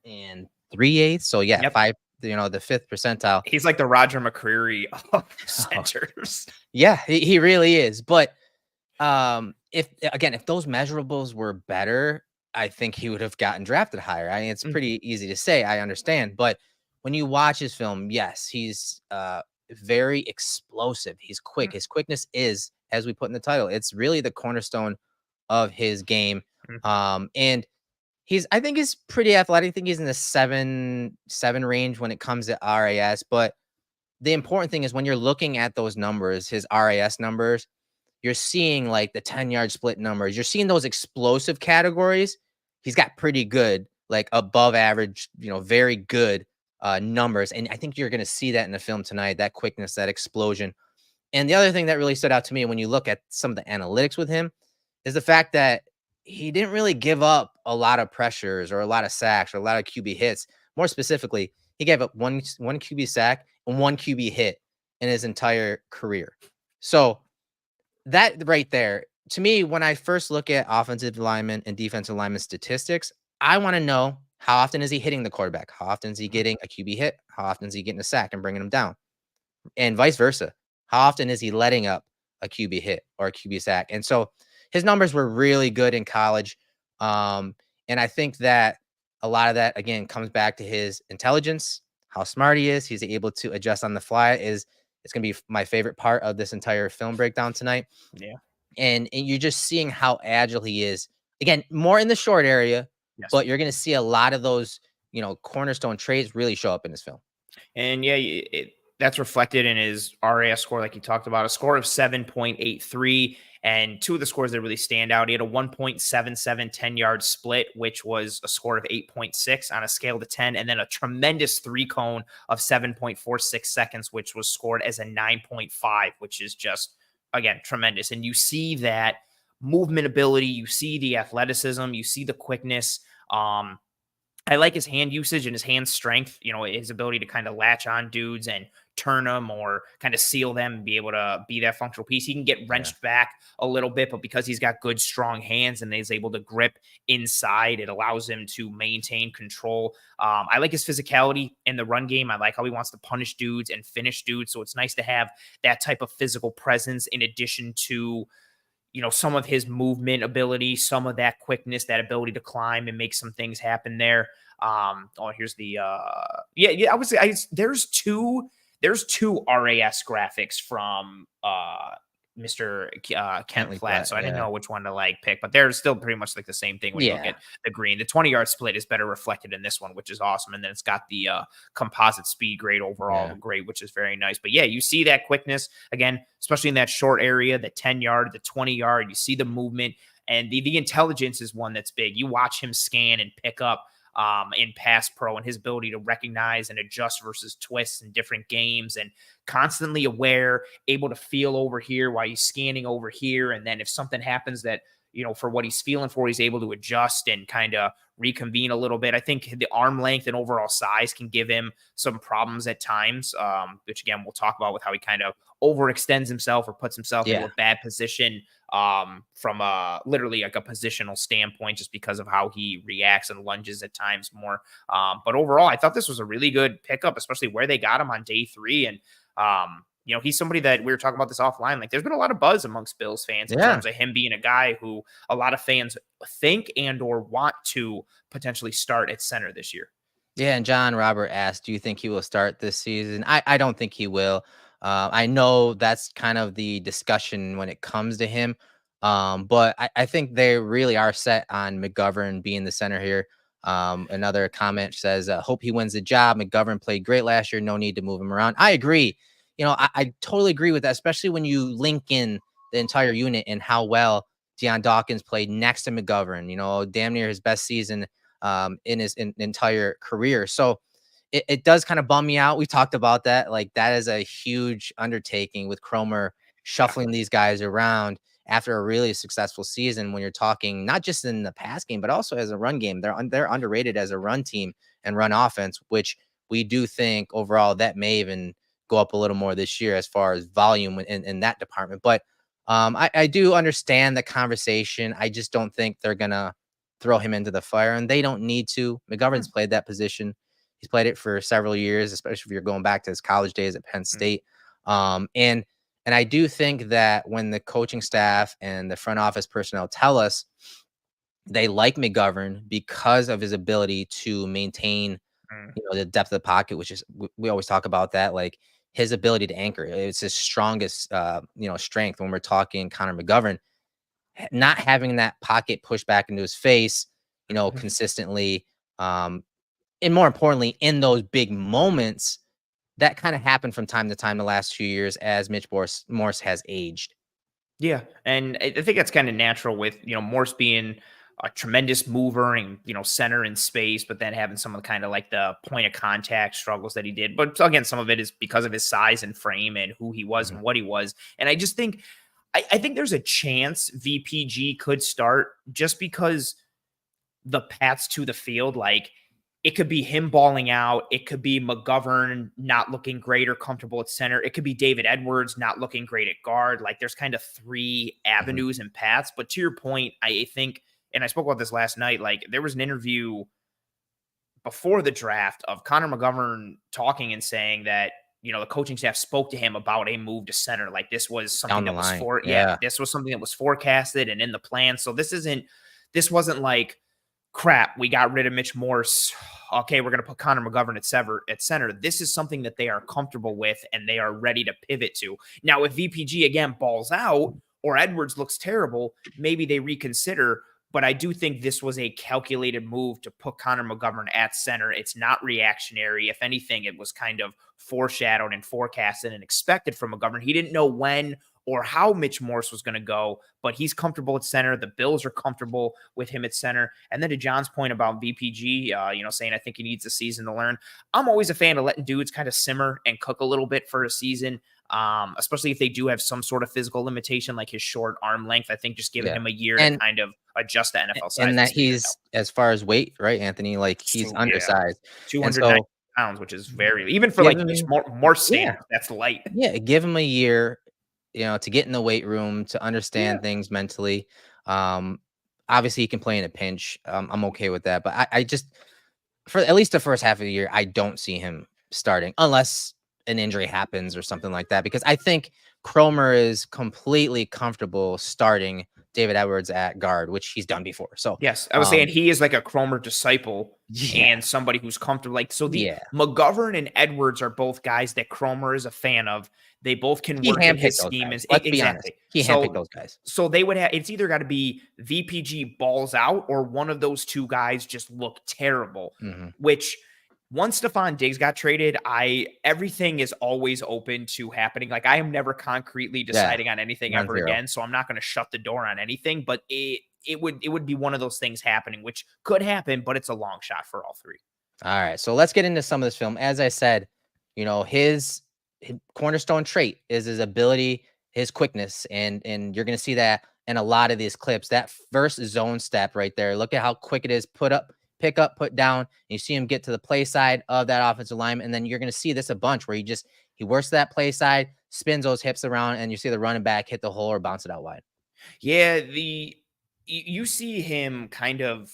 and 3/8. So yeah, 5. The 5th percentile. He's like the Roger McCreary of centers. Yeah, he really is. But if those measurables were better, I think he would have gotten drafted higher. I mean, it's pretty easy to say, I understand, but when you watch his film, yes, he's very explosive. He's quick. His quickness is, as we put in the title, it's really the cornerstone of his game. And I think he's pretty athletic. I think he's in the 7 range when it comes to RAS. But the important thing is, when you're looking at those numbers, his RAS numbers, you're seeing like the 10-yard split numbers. You're seeing those explosive categories. He's got pretty good, like above average, very good numbers. And I think you're going to see that in the film tonight, that quickness, that explosion. And the other thing that really stood out to me when you look at some of the analytics with him is the fact that he didn't really give up a lot of pressures or a lot of sacks or a lot of QB hits. More specifically, he gave up one QB sack and 1 QB hit in his entire career. So that right there, to me, when I first look at offensive lineman and defensive lineman statistics, I want to know how often is he hitting the quarterback? How often is he getting a QB hit? How often is he getting a sack and bringing him down? And vice versa. How often is he letting up a QB hit or a QB sack? And so his numbers were really good in college. And I think that a lot of that, again, comes back to his intelligence, how smart he is. He's able to adjust on the fly. It's going to be my favorite part of this entire film breakdown tonight. Yeah. And you're just seeing how agile he is. Again, more in the short area, Yes. but you're going to see a lot of those, cornerstone traits really show up in this film. And yeah, that's reflected in his RAS score, like you talked about, a score of 7.83. And two of the scores that really stand out, he had a 1.77 10-yard split, which was a score of 8.6 on a scale to 10, and then a tremendous 3-cone of 7.46 seconds, which was scored as a 9.5, which is just, again, tremendous. And you see that movement ability, you see the athleticism, you see the quickness. I like his hand usage and his hand strength, his ability to kind of latch on dudes and turn them or kind of seal them and be able to be that functional piece. He can get wrenched back a little bit, but because he's got good, strong hands and he's able to grip inside, it allows him to maintain control. I like his physicality in the run game. I like how he wants to punish dudes and finish dudes. So it's nice to have that type of physical presence in addition to some of his movement ability, some of that quickness, that ability to climb and make some things happen there. Here's the, I would say there's two RAS graphics from, Mr. Kent Flat. So I didn't know which one to pick, but they're still pretty much the same thing when you look at the green. The 20-yard split is better reflected in this one, which is awesome. And then it's got the composite speed grade overall grade, which is very nice. But yeah, you see that quickness again, especially in that short area, the 10-yard, the 20-yard, you see the movement and the intelligence is one that's big. You watch him scan and pick up in pass pro and his ability to recognize and adjust versus twists in different games and constantly aware, able to feel over here while he's scanning over here. And then if something happens that, for what he's feeling for, he's able to adjust and kind of reconvene a little bit. I think the arm length and overall size can give him some problems at times, which again, we'll talk about with how he kind of overextends himself or puts himself into a bad position from literally a positional standpoint, just because of how he reacts and lunges at times more. But overall, I thought this was a really good pickup, especially where they got him on day 3. And, he's somebody that we were talking about this offline. There's been a lot of buzz amongst Bills fans in terms of him being a guy who a lot of fans think and or want to potentially start at center this year. Yeah. And John Robert asked, do you think he will start this season? I don't think he will. I know that's kind of the discussion when it comes to him. But I think they really are set on McGovern being the center here. Another comment says, hope he wins the job. McGovern played great last year. No need to move him around. I agree. I totally agree with that, especially when you link in the entire unit and how well Deion Dawkins played next to McGovern, damn near his best season in his entire career. So it does kind of bum me out. We talked about that. That is a huge undertaking with Cromer shuffling these guys around after a really successful season when you're talking not just in the pass game, but also as a run game. They're underrated as a run team and run offense, which we do think overall that may even go up a little more this year as far as volume in that department. But I do understand the conversation. I just don't think they're going to throw him into the fire, and they don't need to. McGovern's played that position. He's played it for several years, especially if you're going back to his college days at Penn State. And I do think that when the coaching staff and the front office personnel tell us they like McGovern because of his ability to maintain, the depth of the pocket, which is, we always talk about that, his ability to anchor. It's his strongest, strength when we're talking Connor McGovern. Not having that pocket pushed back into his face, consistently, and more importantly, in those big moments, that kind of happened from time to time the last few years as Mitch Morse has aged. Yeah, and I think that's kind of natural with, Morse being a tremendous mover and, center in space, but then having some of the kind of the point of contact struggles that he did. But again, some of it is because of his size and frame and who he was and what he was. And I just think, I think there's a chance VPG could start just because the paths to the field, it could be him balling out. It could be McGovern not looking great or comfortable at center. It could be David Edwards not looking great at guard. Like there's kind of 3 avenues and paths. But to your point, I think, and I spoke about this last night, like there was an interview before the draft of Connor McGovern talking and saying that, the coaching staff spoke to him about a move to center. Like this was something that was this was something that was forecasted and in the plan. So this wasn't like, crap, we got rid of Mitch Morse. Okay, we're going to put Connor McGovern at center. This is something that they are comfortable with and they are ready to pivot to. Now, if VPG again balls out or Edwards looks terrible, maybe they reconsider. But I do think this was a calculated move to put Connor McGovern at center. It's not reactionary. If anything, it was kind of foreshadowed and forecasted and expected from McGovern. He didn't know when or how Mitch Morse was going to go, but he's comfortable at center. The Bills are comfortable with him at center. And then to John's point about VPG, saying I think he needs a season to learn. I'm always a fan of letting dudes kind of simmer and cook a little bit for a season. Especially if they do have some sort of physical limitation, like his short arm length. I think just giving him a year to kind of adjust the NFL size. And that he's, as far as weight, right, Anthony, like he's undersized. 290 pounds, which is very, even for like more standard, that's light. Yeah, give him a year, to get in the weight room, to understand things mentally. Obviously he can play in a pinch. I'm okay with that. But I just, for at least the first half of the year, I don't see him starting unless an injury happens or something like that, because I think Cromer is completely comfortable starting David Edwards at guard, which he's done before. So yes, I was saying he is like a Cromer disciple and somebody who's comfortable. Like, so the McGovern and Edwards are both guys that Cromer is a fan of. They both can work in his scheme. Let's be honest. He handpicked those guys. So they would have, it's either got to be VPG balls out or one of those 2 guys just look terrible, which once Stephon Diggs got traded, everything is always open to happening. Like I am never concretely deciding on anything ever again. So I'm not going to shut the door on anything, but it would be one of those things happening, which could happen, but it's a long shot for all 3. All right. So let's get into some of this film. As I said, his cornerstone trait is his ability, his quickness. And you're going to see that in a lot of these clips. That first zone step right there. Look at how quick it is. Pick up, put down, and you see him get to the play side of that offensive lineman. And then you're going to see this a bunch where he works to that play side, spins those hips around, and you see the running back hit the hole or bounce it out wide. Yeah, you see him kind of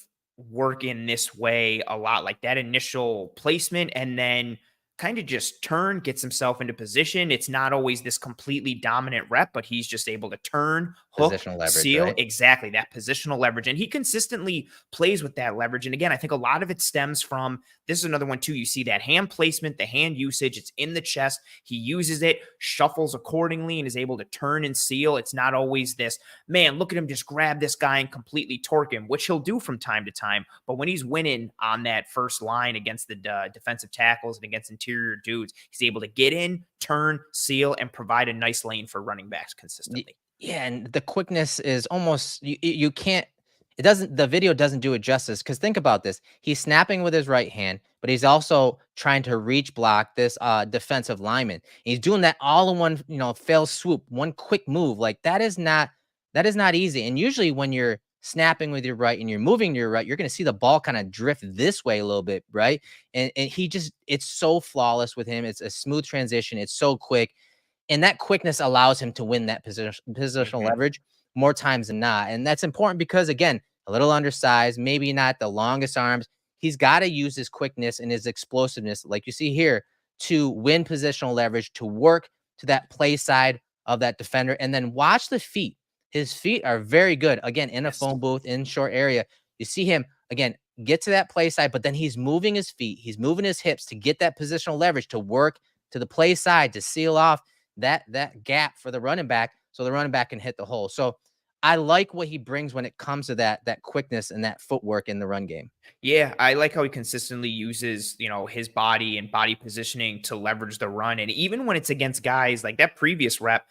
work in this way a lot, like that initial placement and then kind of just gets himself into position. It's not always this completely dominant rep, but he's just able to turn, hook, positional leverage, seal. Right? Exactly. That positional leverage. And he consistently plays with that leverage. And again, I think a lot of it stems from, this is another one too. You see that hand placement, the hand usage, it's in the chest. He uses it, shuffles accordingly, and is able to turn and seal. It's not always this, man, look at him just grab this guy and completely torque him, which he'll do from time to time. But when he's winning on that first line against the defensive tackles and against interior dudes, he's able to get in, turn, seal, and provide a nice lane for running backs consistently. Yeah, and the quickness is almost, you can't, the video doesn't do it justice, because think about this. He's snapping with his right hand, but he's also trying to reach block this defensive lineman. And he's doing that all in one, fail swoop, one quick move. Like that is not easy. And usually when you're snapping with your right and you're moving to your right, you're going to see the ball kind of drift this way a little bit, right? And it's so flawless with him. It's a smooth transition. It's so quick. And that quickness allows him to win that positional leverage more times than not. And that's important because, again, a little undersized, maybe not the longest arms. He's got to use his quickness and his explosiveness, like you see here, to win positional leverage, to work to that play side of that defender. And then watch the feet. His feet are very good. Again, in a phone booth, in short area. You see him, again, get to that play side, but then he's moving his feet. He's moving his hips to get that positional leverage, to work to the play side, to seal off that gap for the running back so the running back can hit the hole. So I like what he brings when it comes to that quickness and that footwork in the run game. Yeah, I like how he consistently uses, his body and body positioning to leverage the run. And even when it's against guys like that previous rep,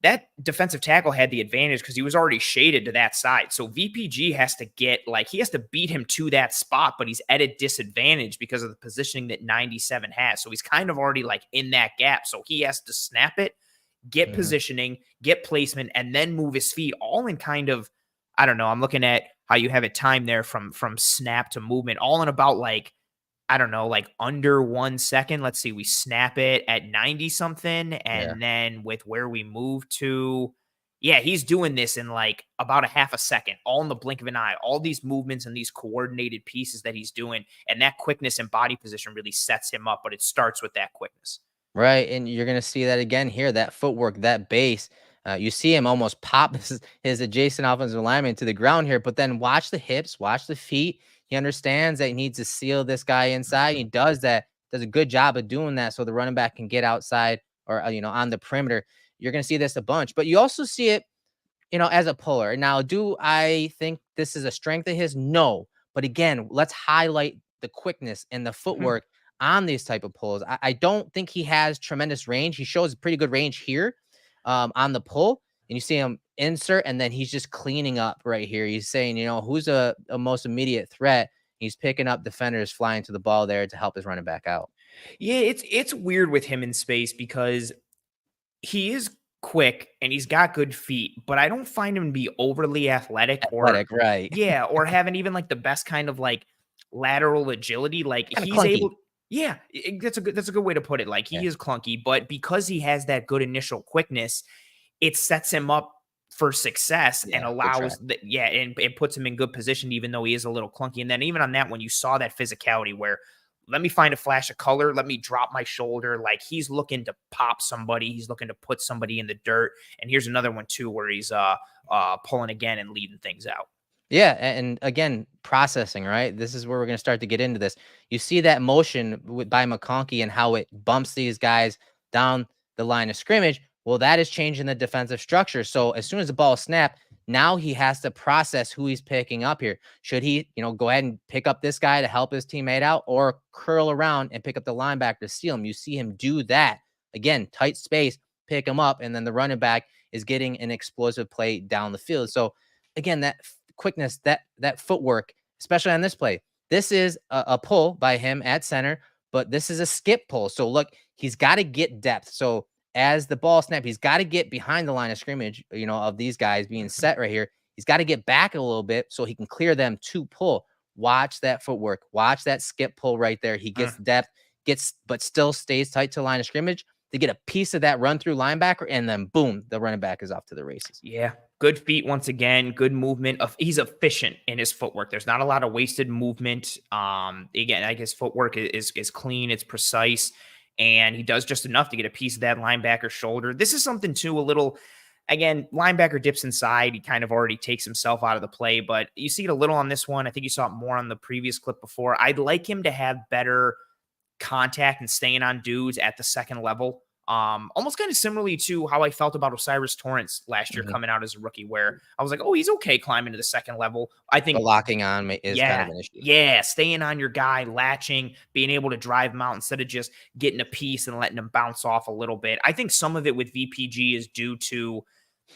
that defensive tackle had the advantage because he was already shaded to that side. So VPG has to he has to beat him to that spot, but he's at a disadvantage because of the positioning that 97 has. So he's kind of already in that gap. So he has to snap it, get positioning, get placement, and then move his feet all in kind of, I don't know. I'm looking at how you have it timed there from snap to movement, all in about I don't know, like under 1 second. Let's see, we snap it at 90 something. And then with where we move to, yeah, he's doing this in like about a half a second, all in the blink of an eye, all these movements and these coordinated pieces that he's doing. And that quickness and body position really sets him up, but it starts with that quickness. Right, and you're gonna see that again here, that footwork, that base. You see him almost pop his adjacent offensive lineman to the ground here, but then watch the hips, watch the feet. He understands that he needs to seal this guy inside. He does that, does a good job of doing that so the running back can get outside or, on the perimeter. You're gonna see this a bunch, but you also see it, as a puller. Now, do I think this is a strength of his? No. But again, let's highlight the quickness and the footwork on these type of pulls. I don't think he has tremendous range. He shows pretty good range here on the pull. And you see him insert, and then he's just cleaning up right here. He's saying, who's a most immediate threat? He's picking up defenders flying to the ball there to help his running back out. Yeah, it's weird with him in space because he is quick and he's got good feet, but I don't find him to be overly athletic or right. yeah, or having even like the best kind of like lateral agility. Like Kinda he's clunky. able, yeah, that's a good way to put it. Like he is clunky, but because he has that good initial quickness, it sets him up for success and allows and it puts him in good position, even though he is a little clunky. And then even on that one, you saw that physicality where let me find a flash of color. Let me drop my shoulder. Like he's looking to pop somebody. He's looking to put somebody in the dirt. And here's another one too, where he's pulling again and leading things out. Yeah, and again, processing, right? This is where we're going to start to get into this. You see that motion by McConkey and how it bumps these guys down the line of scrimmage. Well, that is changing the defensive structure. So as soon as the ball snapped, now he has to process who he's picking up here. Should he, go ahead and pick up this guy to help his teammate out, or curl around and pick up the linebacker to steal him? You see him do that. Again, tight space, pick him up, and then the running back is getting an explosive play down the field. So again, that quickness, that footwork, especially on this play. This is a pull by him at center, but this is a skip pull. So look, he's got to get depth. So as the ball snap, he's got to get behind the line of scrimmage, of these guys being set right here. He's got to get back a little bit so he can clear them to pull. Watch that footwork. Watch that skip pull right there. He gets depth, but still stays tight to the line of scrimmage to get a piece of that run through linebacker, and then boom, the running back is off to the races. Yeah. Good feet once again, good movement. He's efficient in his footwork. There's not a lot of wasted movement. Again, I guess footwork is clean, it's precise, and he does just enough to get a piece of that linebacker shoulder. This is something too, a little, again, linebacker dips inside. He kind of already takes himself out of the play, but you see it a little on this one. I think you saw it more on the previous clip before. I'd like him to have better contact and staying on dudes at the second level. Almost kind of similarly to how I felt about Osiris Torrance last year coming out as a rookie, where I was like, oh, he's okay climbing to the second level. I think the locking on is kind of an issue. Yeah, staying on your guy, latching, being able to drive him out instead of just getting a piece and letting him bounce off a little bit. I think some of it with VPG is due to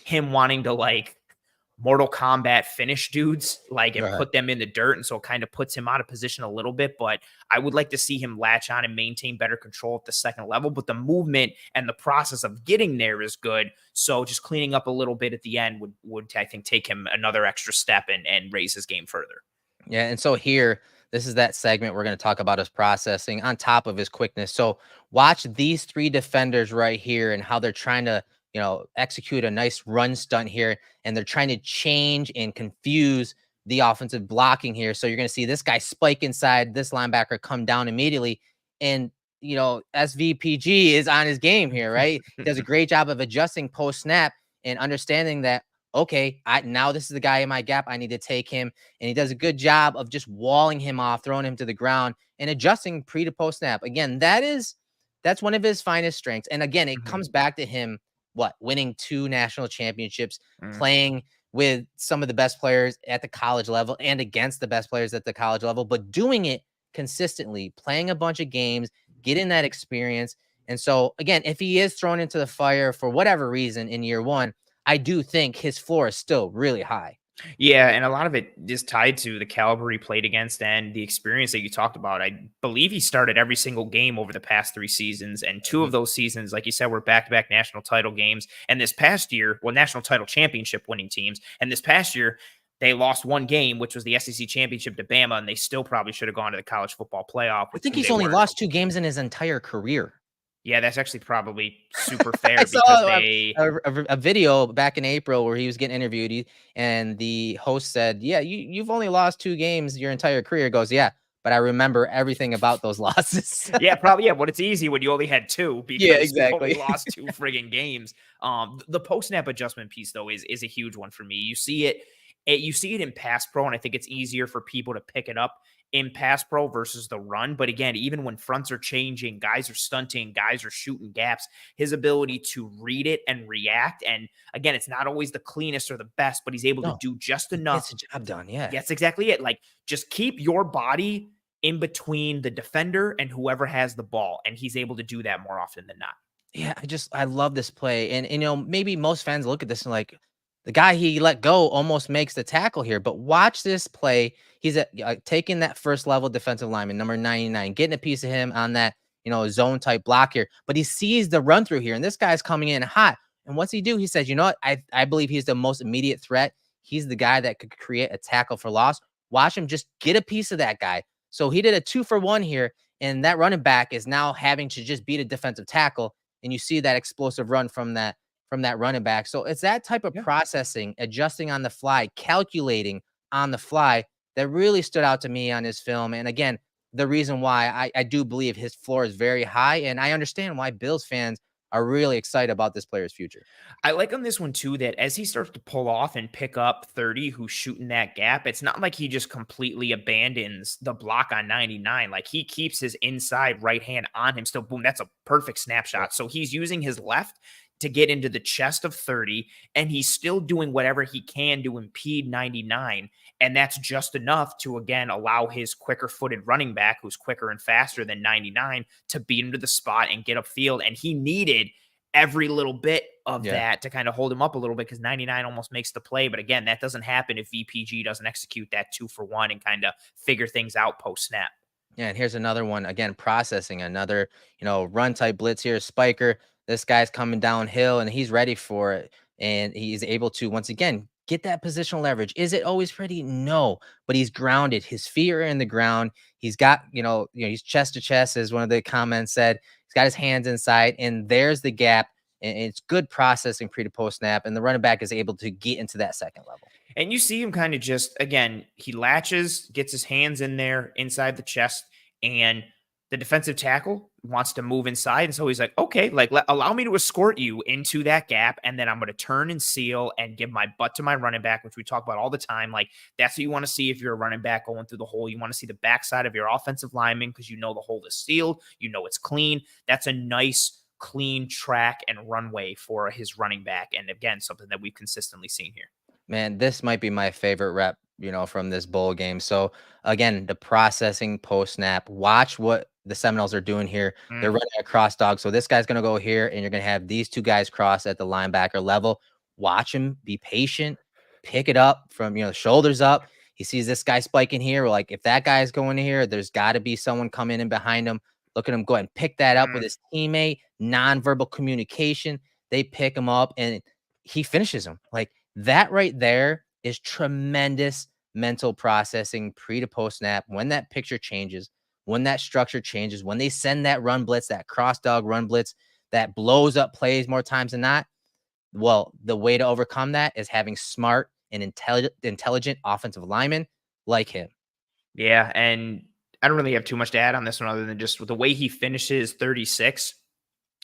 him wanting to like Mortal Kombat finish dudes, like, and put them in the dirt. And so it kind of puts him out of position a little bit, but I would like to see him latch on and maintain better control at the second level. But the movement and the process of getting there is good. So just cleaning up a little bit at the end would I think, take him another extra step and raise his game further. Yeah. And so here, this is that segment we're going to talk about his processing on top of his quickness. So watch these three defenders right here and how they're trying to, execute a nice run stunt here. And they're trying to change and confuse the offensive blocking here. So you're going to see this guy spike inside, this linebacker come down immediately. And, SVPG is on his game here, right? He does a great job of adjusting post snap and understanding that, okay, now this is the guy in my gap. I need to take him. And he does a good job of just walling him off, throwing him to the ground and adjusting pre to post snap. Again, that's one of his finest strengths. And again, it comes back to him, winning 2 national championships, playing with some of the best players at the college level and against the best players at the college level, but doing it consistently, playing a bunch of games, getting that experience. And so again, if he is thrown into the fire for whatever reason in year 1, I do think his floor is still really high. Yeah, and a lot of it is tied to the caliber he played against and the experience that you talked about. I believe he started every single game over the past 3 seasons, and 2 of those seasons, like you said, were back-to-back national title games. And this past year, national title championship winning teams. And this past year, They lost one game, which was the SEC championship to Bama, and they still probably should have gone to the college football playoff. I think he's only lost 2 games in his entire career. Yeah, that's actually probably super fair I because saw they a video back in April where he was getting interviewed, and the host said, "Yeah, you've only lost 2 games your entire career." He goes, "Yeah, but I remember everything about those losses." Yeah, probably. Yeah, but it's easy when you only had 2 because Yeah, you only exactly. lost 2 friggin' games. The post snap adjustment piece though is a huge one for me. You see it in pass pro, and I think it's easier for people to pick it up in pass pro versus the run. But again, even when fronts are changing, guys are stunting, guys are shooting gaps, his ability to read it and react. And again, it's not always the cleanest or the best, but he's able to do just enough. Gets the job done. Yeah. That's exactly it. Like, just keep your body in between the defender and whoever has the ball. And he's able to do that more often than not. Yeah, I love this play. And maybe most fans look at this and like, the guy he let go almost makes the tackle here. But watch this play. He's taking that first level defensive lineman, number 99, getting a piece of him on that, zone type block here. But he sees the run through here, and this guy's coming in hot. And what's he do? He says, you know what? I believe he's the most immediate threat. He's the guy that could create a tackle for loss. Watch him just get a piece of that guy. So he did a 2-for-1 here, and that running back is now having to just beat a defensive tackle. And you see that explosive run from that running back. So it's that type of processing, adjusting on the fly, calculating on the fly that really stood out to me on his film. And again, the reason why I do believe his floor is very high. And I understand why Bills fans are really excited about this player's future. I like on this one too, that as he starts to pull off and pick up 30 who's shooting that gap, it's not like he just completely abandons the block on 99. Like, he keeps his inside right hand on him still. Boom, that's a perfect snapshot. So he's using his left to get into the chest of 30, and he's still doing whatever he can to impede 99. And that's just enough to, again, allow his quicker footed running back, who's quicker and faster than 99, to beat him to the spot and get upfield. And he needed every little bit of that to kind of hold him up a little bit, because 99 almost makes the play. But again, that doesn't happen if VPG doesn't execute that 2-for-1 and kind of figure things out post snap. Yeah, and here's another one, again, processing another, run type blitz here, spiker. This guy's coming downhill and he's ready for it. And he's able to, once again, get that positional leverage. Is it always pretty? No, but he's grounded. His feet are in the ground. He's got, he's chest to chest, as one of the comments said. He's got his hands inside, and there's the gap. And it's good processing pre to post snap. And the running back is able to get into that second level. And you see him kind of just, again, he latches, gets his hands in there inside the chest, and the defensive tackle wants to move inside. And so he's like, okay, like, allow me to escort you into that gap. And then I'm going to turn and seal and give my butt to my running back, which we talk about all the time. Like, that's what you want to see if you're a running back going through the hole. You want to see the backside of your offensive lineman, because the hole is sealed. It's clean. That's a nice, clean track and runway for his running back. And again, something that we've consistently seen here. Man, this might be my favorite rep, from this bowl game. So again, the processing post snap, watch what the Seminoles are doing here. They're running a cross dog. So this guy's going to go here, and you're going to have these two guys cross at the linebacker level. Watch him, be patient, pick it up from, shoulders up. He sees this guy spiking here. Like, if that guy's going here, there's got to be someone coming in behind him. Look at him go ahead and pick that up with his teammate. Nonverbal communication. They pick him up, and he finishes him. Like, that right there is tremendous mental processing pre to post snap. When that picture changes, when that structure changes, when they send that run blitz, that cross dog run blitz that blows up plays more times than not. Well, the way to overcome that is having smart and intelligent offensive linemen like him. Yeah. And I don't really have too much to add on this one, other than just the way he finishes 36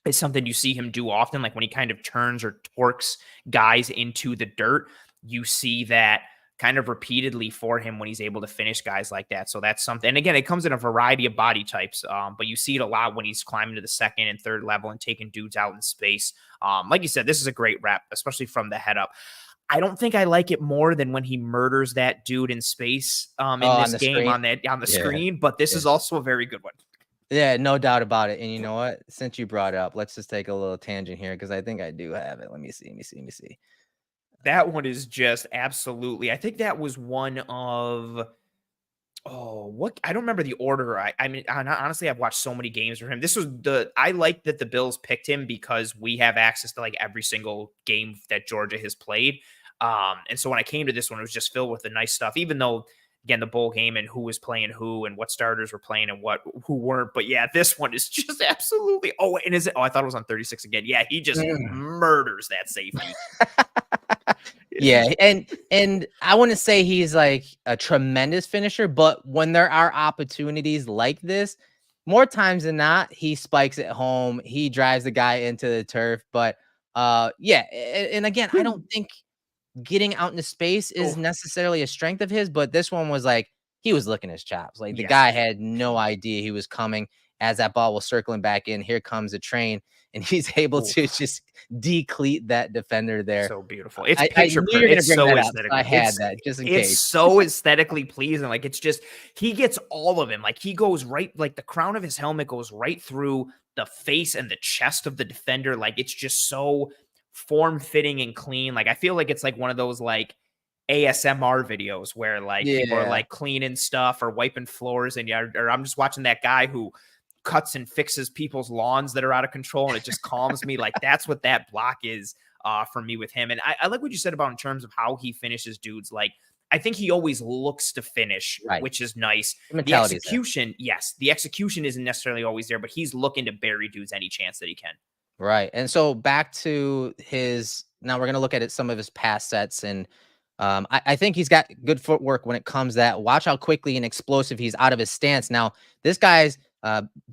is something you see him do often. Like, when he kind of turns or torques guys into the dirt, you see that kind of repeatedly for him when he's able to finish guys like that. So that's something. And again, it comes in a variety of body types, but you see it a lot when he's climbing to the second and third level and taking dudes out in space. Like you said, this is a great rep, especially from the head up. I don't think I like it more than when he murders that dude in space in this game screen. on the screen, but this is also a very good one. Yeah, no doubt about it. And you know what? Since you brought it up, let's just take a little tangent here, because I think I do have it. Let me see. That one is just absolutely. I think that was one of. What? I don't remember the order. I mean, honestly, I've watched so many games for him. This was I like that the Bills picked him because we have access to like every single game that Georgia has played. And so when I came to this one, it was just filled with the nice stuff, even though, again, the bowl game and who was playing who and what starters were playing and who weren't. But yeah, this one is just absolutely. Oh, and is it? Oh, I thought it was on 36 again. Yeah, he just murders that safety. Yeah, and I wouldn't say he's like a tremendous finisher, but when there are opportunities like this, more times than not, he spikes it home. He drives the guy into the turf. But yeah, and again, I don't think getting out into space is necessarily a strength of his, but this one was like he was licking his chops. Like the guy had no idea he was coming. As that ball was circling back in, here comes a train, and he's able to just decleat that defender there. So beautiful. It's I knew you were gonna bring that up, so I had that just in case. It's so aesthetically pleasing. Like it's just he gets all of him. Like he goes right, like the crown of his helmet goes right through the face and the chest of the defender. Like it's just so form-fitting and clean. Like I feel like it's like one of those like ASMR videos where like people are like cleaning stuff or wiping floors, and or I'm just watching that guy who cuts and fixes people's lawns that are out of control, and it just calms me. Like that's what that block is for me with him. And I like what you said about in terms of how he finishes dudes. Like I think he always looks to finish, which is nice. The execution, yes, the execution isn't necessarily always there, but he's looking to bury dudes any chance that he can. Right. And so back to now we're going to look at some of his pass sets. And I think he's got good footwork when it comes to that. Watch how quickly and explosive he's out of his stance. Now, this guy's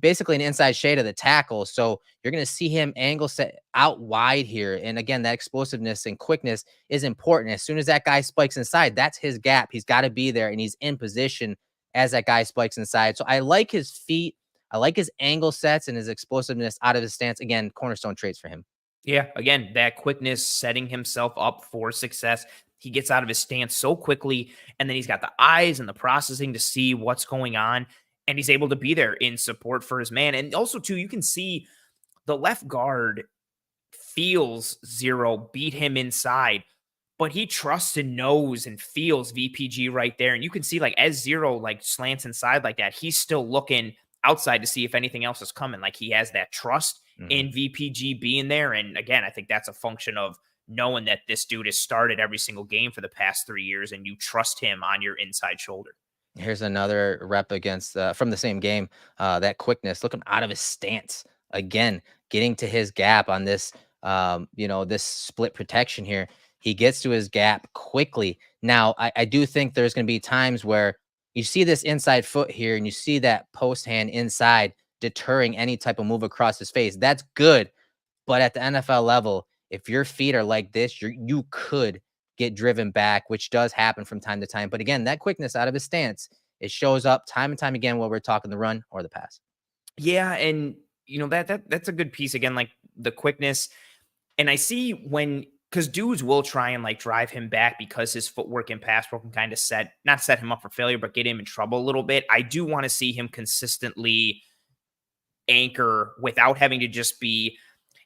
basically an inside shade of the tackle. So you're going to see him angle set out wide here. And again, that explosiveness and quickness is important. As soon as that guy spikes inside, that's his gap. He's got to be there, and he's in position as that guy spikes inside. So I like his feet. I like his angle sets and his explosiveness out of his stance. Again, cornerstone traits for him. Yeah, again, that quickness, setting himself up for success. He gets out of his stance so quickly, and then he's got the eyes and the processing to see what's going on, and he's able to be there in support for his man. And also, too, you can see the left guard feels Zero beat him inside, but he trusts and knows and feels VPG right there. And you can see, like, as Zero, like, slants inside like that, he's still looking outside to see if anything else is coming. Like, he has that trust in VPG being there. And again, I think that's a function of knowing that this dude has started every single game for the past 3 years, and you trust him on your inside shoulder. Here's another rep against from the same game. That quickness, looking out of his stance again, getting to his gap on this, this split protection here. He gets to his gap quickly. Now, I do think there's going to be times where you see this inside foot here, and you see that post hand inside deterring any type of move across his face. That's good, but at the NFL level, if your feet are like this, you could get driven back, which does happen from time to time. But again, that quickness out of his stance, it shows up time and time again while we're talking the run or the pass. Yeah, and that's a good piece again, like the quickness. And I see because dudes will try and like drive him back because his footwork and pass pro can kind of not set him up for failure, but get him in trouble a little bit. I do want to see him consistently anchor without having to just be.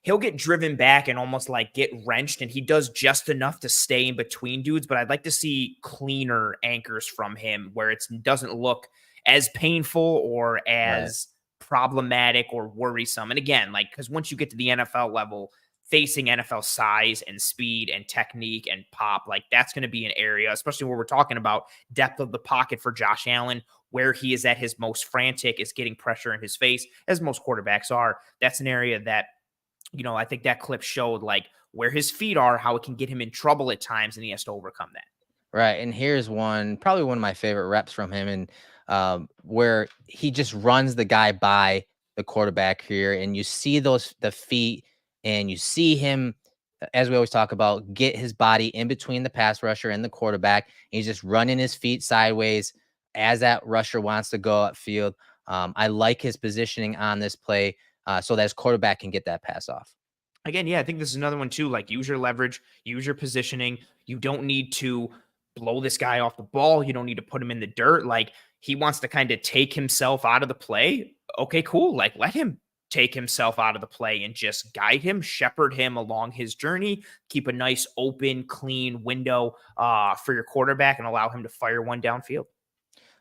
He'll get driven back and almost like get wrenched, and he does just enough to stay in between dudes. But I'd like to see cleaner anchors from him where it doesn't look as painful or as problematic or worrisome. And again, like, because once you get to the NFL level, facing NFL size and speed and technique and pop, like that's going to be an area, especially where we're talking about depth of the pocket for Josh Allen, where he is at his most frantic, is getting pressure in his face, as most quarterbacks are. That's an area that, I think that clip showed like where his feet are, how it can get him in trouble at times, and he has to overcome that. Right. And here's probably one of my favorite reps from him, and where he just runs the guy by the quarterback here, and you see the feet, and you see him, as we always talk about, get his body in between the pass rusher and the quarterback. And he's just running his feet sideways as that rusher wants to go upfield. I like his positioning on this play. So that his quarterback can get that pass off. Again, yeah, I think this is another one too. Like, use your leverage, use your positioning. You don't need to blow this guy off the ball. You don't need to put him in the dirt. Like, he wants to kind of take himself out of the play. Okay, cool. Like, let him take himself out of the play and just guide him, shepherd him along his journey, keep a nice open, clean window for your quarterback, and allow him to fire one downfield.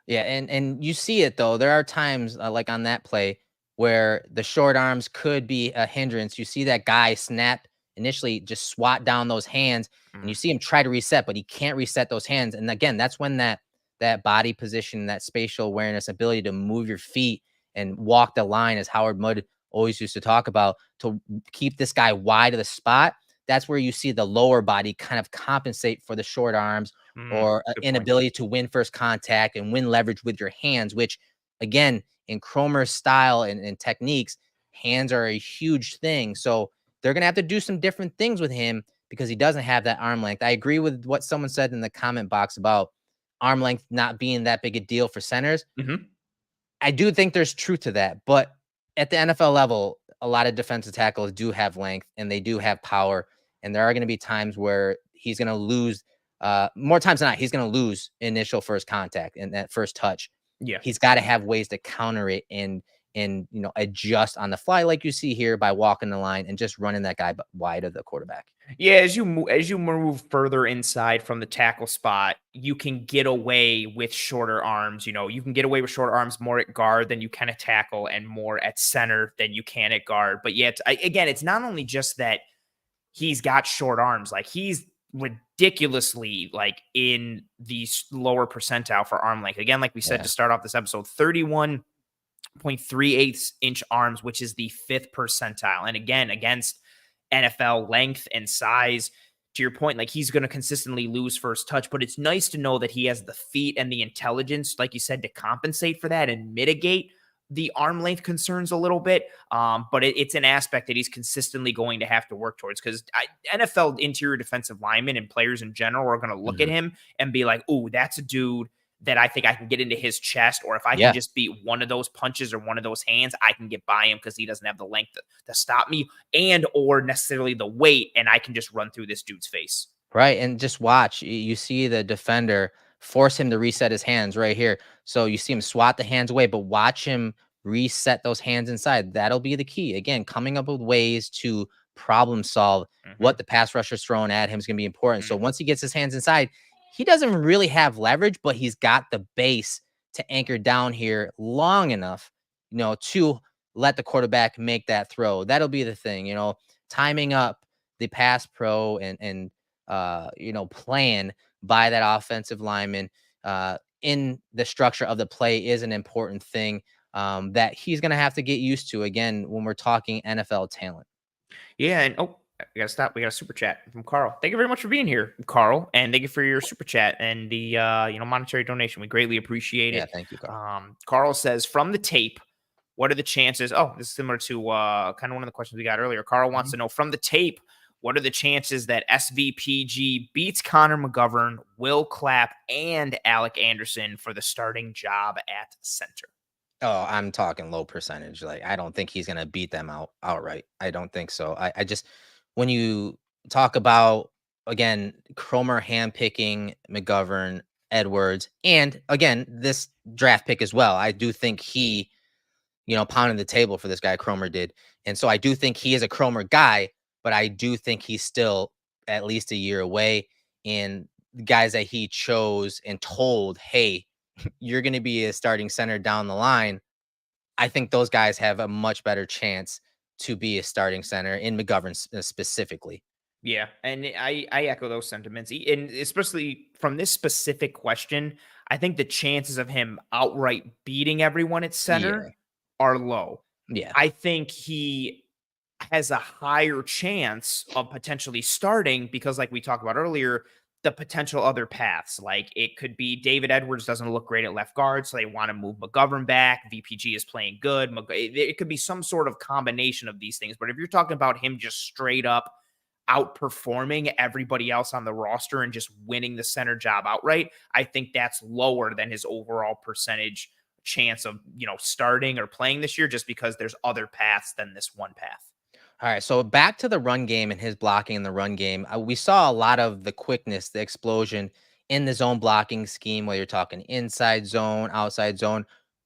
Yeah, and you see it though. There are times like on that play where the short arms could be a hindrance. You see that guy snap initially just swat down those hands, and you see him try to reset, but he can't reset those hands. And again, that's when that body position, that spatial awareness, ability to move your feet and walk the line, as Howard Mudd always used to talk about, to keep this guy wide of the spot. That's where you see the lower body kind of compensate for the short arms or inability to win first contact and win leverage with your hands, which again, in Cromer's style and techniques, hands are a huge thing. So they're going to have to do some different things with him because he doesn't have that arm length. I agree with what someone said in the comment box about arm length not being that big a deal for centers. I do think there's truth to that, but at the NFL level, a lot of defensive tackles do have length and they do have power. And there are going to be times where he's going to lose, more times than not, he's going to lose initial first contact and that first touch. Yeah. He's got to have ways to counter it and adjust on the fly, like you see here, by walking the line and just running that guy wide of the quarterback. Yeah, as you move further inside from the tackle spot, you can get away with shorter arms. You can get away with shorter arms more at guard than you can at tackle, and more at center than you can at guard. But yet, again, it's not only just that he's got short arms; like he's ridiculously in the lower percentile for arm length. Again, like we said to start off this episode, 31.38-inch arms, which is the 5th percentile. And again, against NFL length and size, to your point, he's going to consistently lose first touch, but it's nice to know that he has the feet and the intelligence, like you said, to compensate for that and mitigate the arm length concerns a little bit. But it's an aspect that he's consistently going to have to work towards, because NFL interior defensive linemen and players in general are going to look at him and be like, "Ooh, that's a dude that I think I can get into his chest, or if I can just beat one of those punches or one of those hands, I can get by him because he doesn't have the length to stop me, and or necessarily the weight, and I can just run through this dude's face." Right, and just watch. You see the defender force him to reset his hands right here. So you see him swat the hands away, but watch him reset those hands inside. That'll be the key. Again, coming up with ways to problem solve what the pass rusher's throwing at him is going to be important. So once he gets his hands inside, he doesn't really have leverage, but he's got the base to anchor down here long enough, to let the quarterback make that throw. That'll be the thing, timing up the pass pro and plan by that offensive lineman in the structure of the play is an important thing that he's going to have to get used to, again, when we're talking NFL talent. Yeah, and we gotta stop. We got a super chat from Carl. Thank you very much for being here, Carl, and thank you for your super chat and the monetary donation. We greatly appreciate it. Yeah, thank you, Carl. Carl says, from the tape, what are the chances? Oh, this is similar to kind of one of the questions we got earlier. Carl wants to know, from the tape, what are the chances that SVPG beats Connor McGovern, Will Clapp, and Alec Anderson for the starting job at center? Oh, I'm talking low percentage. I don't think he's going to beat them outright. I don't think so. I just, when you talk about, again, Cromer handpicking McGovern, Edwards, and again, this draft pick as well, I do think he, pounded the table for this guy, Cromer did. And so I do think he is a Cromer guy, but I do think he's still at least a year away. And the guys that he chose and told, hey, you're going to be a starting center down the line, I think those guys have a much better chance to be a starting center, in McGovern specifically. Yeah, and I echo those sentiments. And especially from this specific question, I think the chances of him outright beating everyone at center are low. Yeah. I think he has a higher chance of potentially starting because, like we talked about earlier, the potential other paths. Like, it could be David Edwards doesn't look great at left guard, so they want to move McGovern back. VPG is playing good. It could be some sort of combination of these things. But if you're talking about him just straight up outperforming everybody else on the roster and just winning the center job outright, I think that's lower than his overall percentage chance of, starting or playing this year, just because there's other paths than this one path. All right, so back to the run game and his blocking in the run game. We saw a lot of the quickness, the explosion in the zone blocking scheme, whether you're talking inside zone, outside zone.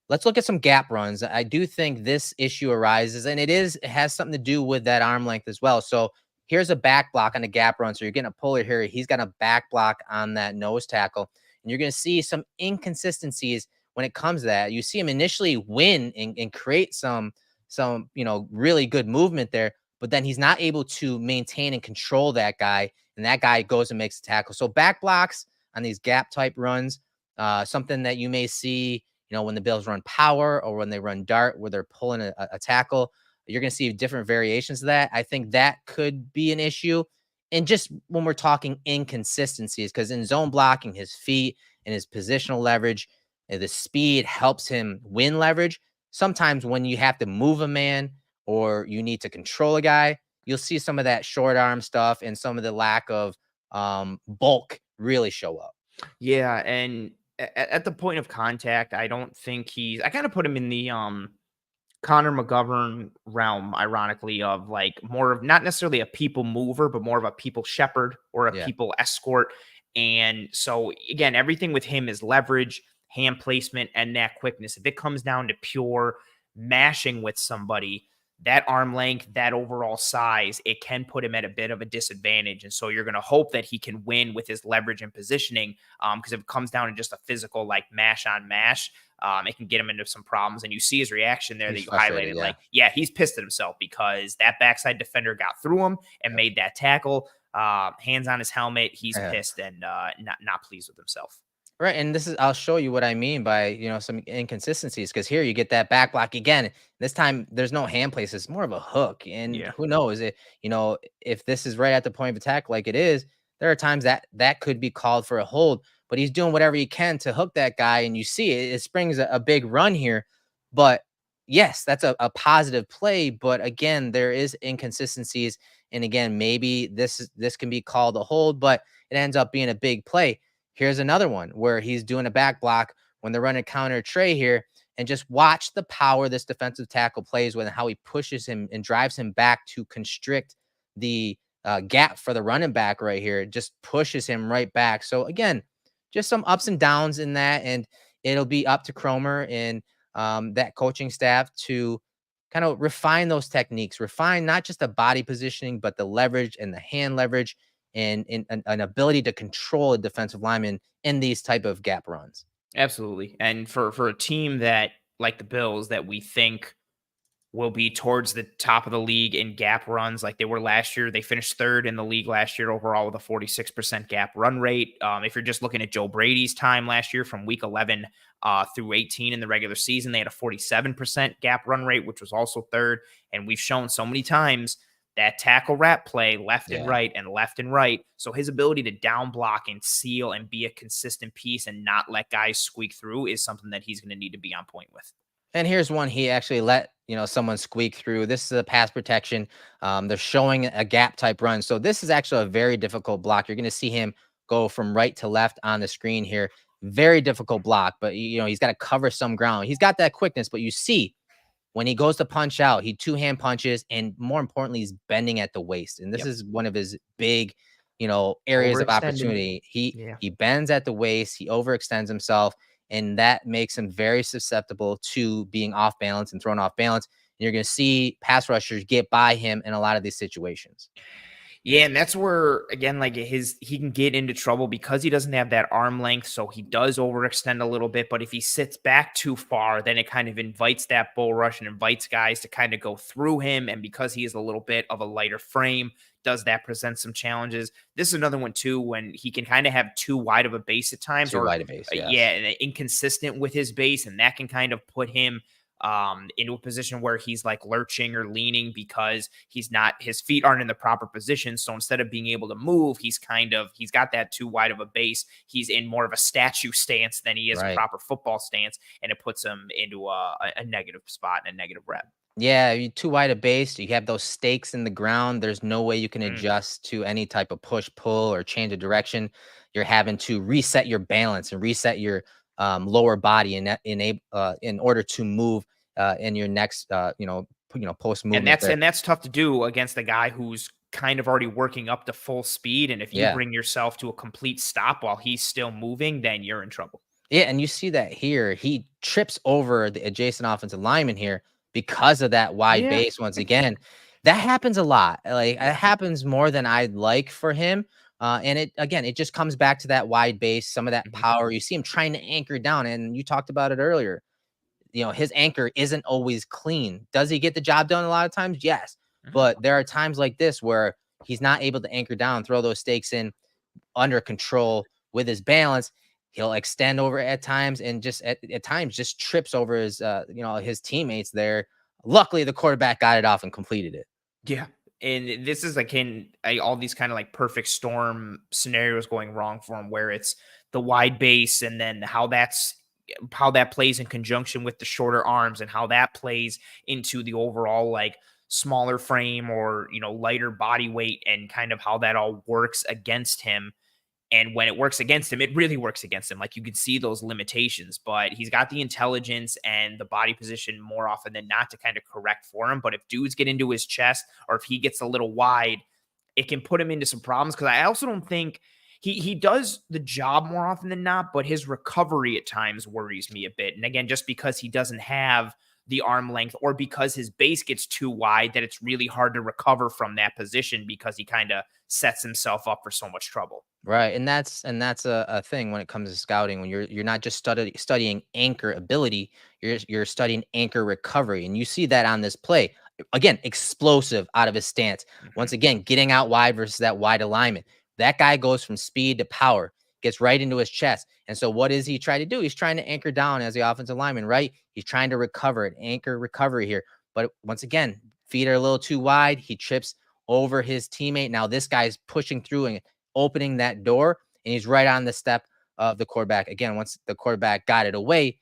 Let's look at some gap runs. I do think this issue arises, and it has something to do with that arm length as well. So here's a back block on a gap run. So you're getting a puller here. He's got a back block on that nose tackle, and you're going to see some inconsistencies when it comes to that. You see him initially win and create some really good movement there. but then he's not able to maintain and control that guy, and that guy goes and makes a tackle. So back blocks on these gap type runs, something that you may see, when the Bills run power or when they run dart, where they're pulling a tackle. You're going to see different variations of that. I think that could be an issue. And just when we're talking inconsistencies, because in zone blocking, his feet and his positional leverage, the speed helps him win leverage. Sometimes when you have to move a man or you need to control a guy, you'll see some of that short arm stuff and some of the lack of bulk really show up. Yeah, and at the point of contact, I don't think I kind of put him in the Connor McGovern realm, ironically, of like more of not necessarily a people mover, but more of a people shepherd or a people escort. And so again, everything with him is leverage, hand placement, and that quickness. If it comes down to pure mashing with somebody, that arm length, that overall size, it can put him at a bit of a disadvantage. And so you're going to hope that he can win with his leverage and positioning. Because if it comes down to just a physical like mash on mash, it can get him into some problems. And you see his reaction there that you highlighted. He's pissed at himself because that backside defender got through him and made that tackle. Hands on his helmet. He's pissed and not pleased with himself. Right. And I'll show you what I mean by, some inconsistencies, because here you get that back block again. This time there's no hand place. It's more of a hook. And who knows if this is right at the point of attack, like it is, there are times that could be called for a hold, but he's doing whatever he can to hook that guy. And you see it springs a big run here, but yes, that's a positive play. But again, there is inconsistencies. And again, maybe this can be called a hold, but it ends up being a big play. Here's another one where he's doing a back block when they're running counter tray here, and just watch the power this defensive tackle plays with and how he pushes him and drives him back to constrict the gap for the running back right here. It just pushes him right back. So again, just some ups and downs in that, and it'll be up to Kromer and that coaching staff to kind of refine those techniques, refine not just the body positioning, but the leverage and the hand leverage, and an ability to control a defensive lineman in these type of gap runs. Absolutely. And for a team that, like the Bills, that we think will be towards the top of the league in gap runs like they were last year. They finished third in the league last year overall with a 46% gap run rate. If you're just looking at Joe Brady's time last year from week 11 through 18 in the regular season, they had a 47% gap run rate, which was also third. And we've shown so many times that tackle wrap play left and right and left and right. So his ability to down block and seal and be a consistent piece and not let guys squeak through is something that he's going to need to be on point with. And here's one he actually let someone squeak through. This is a pass protection. They're showing a gap type run. So this is actually a very difficult block. You're going to see him go from right to left on the screen here. Very difficult block, but he's got to cover some ground. He's got that quickness, but you see when he goes to punch out, he two-hand punches, and more importantly, he's bending at the waist. And this is one of his big, areas of opportunity. He bends at the waist, he overextends himself, and that makes him very susceptible to being off balance and thrown off balance. And you're going to see pass rushers get by him in a lot of these situations. Yeah, and that's where, again, like he can get into trouble because he doesn't have that arm length, so he does overextend a little bit. But if he sits back too far, then it kind of invites that bull rush and invites guys to kind of go through him. And because he is a little bit of a lighter frame, does that present some challenges? This is another one, too, when he can kind of have too wide of a base at times. Too wide a base, yes. And inconsistent with his base, and that can kind of put him into a position where he's like lurching or leaning because his feet aren't in the proper position. So instead of being able to move, he's got that too wide of a base. He's in more of a statue stance than he is a proper football stance. And it puts him into a negative spot and a negative rep. Yeah, you're too wide a base. You have those stakes in the ground. There's no way you can adjust to any type of push, pull, or change of direction. You're having to reset your balance and reset your lower body in order to move in your next post movement. And that's tough to do against a guy who's kind of already working up to full speed. And if you bring yourself to a complete stop while he's still moving, then you're in trouble. Yeah, and you see that here. He trips over the adjacent offensive lineman here because of that wide base. Once again, that happens a lot. Like, it happens more than I'd like for him. And it just comes back to that wide base, some of that power. You see him trying to anchor down, and you talked about it earlier. His anchor isn't always clean. Does he get the job done a lot of times? Yes. But there are times like this where he's not able to anchor down, throw those stakes in under control with his balance. He'll extend over at times and just at times just trips over his his teammates there. Luckily, the quarterback got it off and completed it. Yeah. And this is like all these kind of like perfect storm scenarios going wrong for him, where it's the wide base and then how that plays in conjunction with the shorter arms and how that plays into the overall like smaller frame or, lighter body weight and kind of how that all works against him. And when it works against him, it really works against him. Like you can see those limitations, but he's got the intelligence and the body position more often than not to kind of correct for him. But if dudes get into his chest or if he gets a little wide, it can put him into some problems. Cause I also don't think he does the job more often than not, but his recovery at times worries me a bit. And again, just because he doesn't have the arm length or because his base gets too wide that it's really hard to recover from that position because he kind of sets himself up for so much trouble. Right. And that's a thing when it comes to scouting, when you're not just studying anchor ability, you're studying anchor recovery. And you see that on this play. Again, explosive out of his stance. Once again, getting out wide versus that wide alignment. That guy goes from speed to power, gets right into his chest. And so what does he try to do? He's trying to anchor down as the offensive lineman, right? He's trying to recover it, anchor recovery here. But once again, feet are a little too wide. He trips over his teammate. Now this guy's pushing through and opening that door, and he's right on the step of the quarterback. Again, once the quarterback got it away.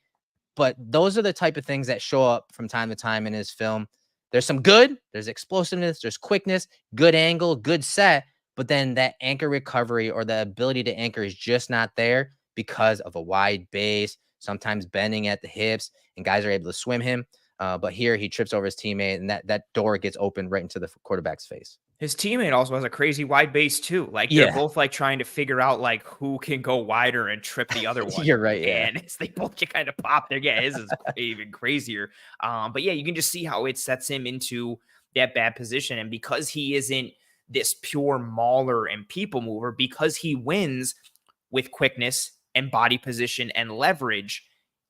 But those are the type of things that show up from time to time in his film. There's some good, there's explosiveness, there's quickness, good angle, good set. But then that anchor recovery or the ability to anchor is just not there because of a wide base, sometimes bending at the hips, and guys are able to swim him. But here he trips over his teammate, and that door gets opened right into the quarterback's face. His teammate also has a crazy wide base too. Like they're both like trying to figure out like who can go wider and trip the other one. You're right. Yeah. And they both get kind of pop there. Yeah, his is even crazier. But yeah, you can just see how it sets him into that bad position. And because he isn't this pure mauler and people mover, because he wins with quickness and body position and leverage,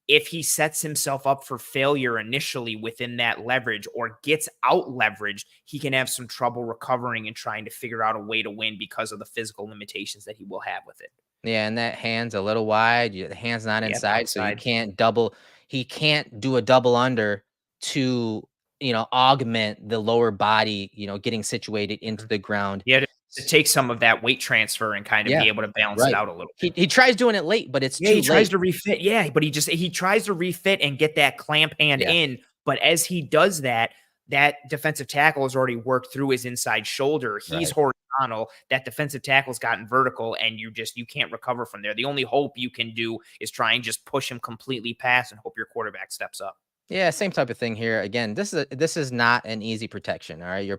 if he sets himself up for failure initially within that leverage or gets out leveraged, he can have some trouble recovering and trying to figure out a way to win because of the physical limitations that he will have with it. Yeah, and that hand's a little wide. The hand's not inside, so you can't double. He can't do a double under to augment the lower body, getting situated into the ground. Yeah, to take some of that weight transfer and kind of be able to balance it out a little bit. He tries doing it late, but it's too late. He tries to refit. Yeah, but he tries to refit and get that clamp hand in. But as he does that, that defensive tackle has already worked through his inside shoulder. He's horizontal. That defensive tackle's gotten vertical, and you can't recover from there. The only hope you can do is try and just push him completely past and hope your quarterback steps up. Yeah, same type of thing here. Again, this is not an easy protection. All right, you're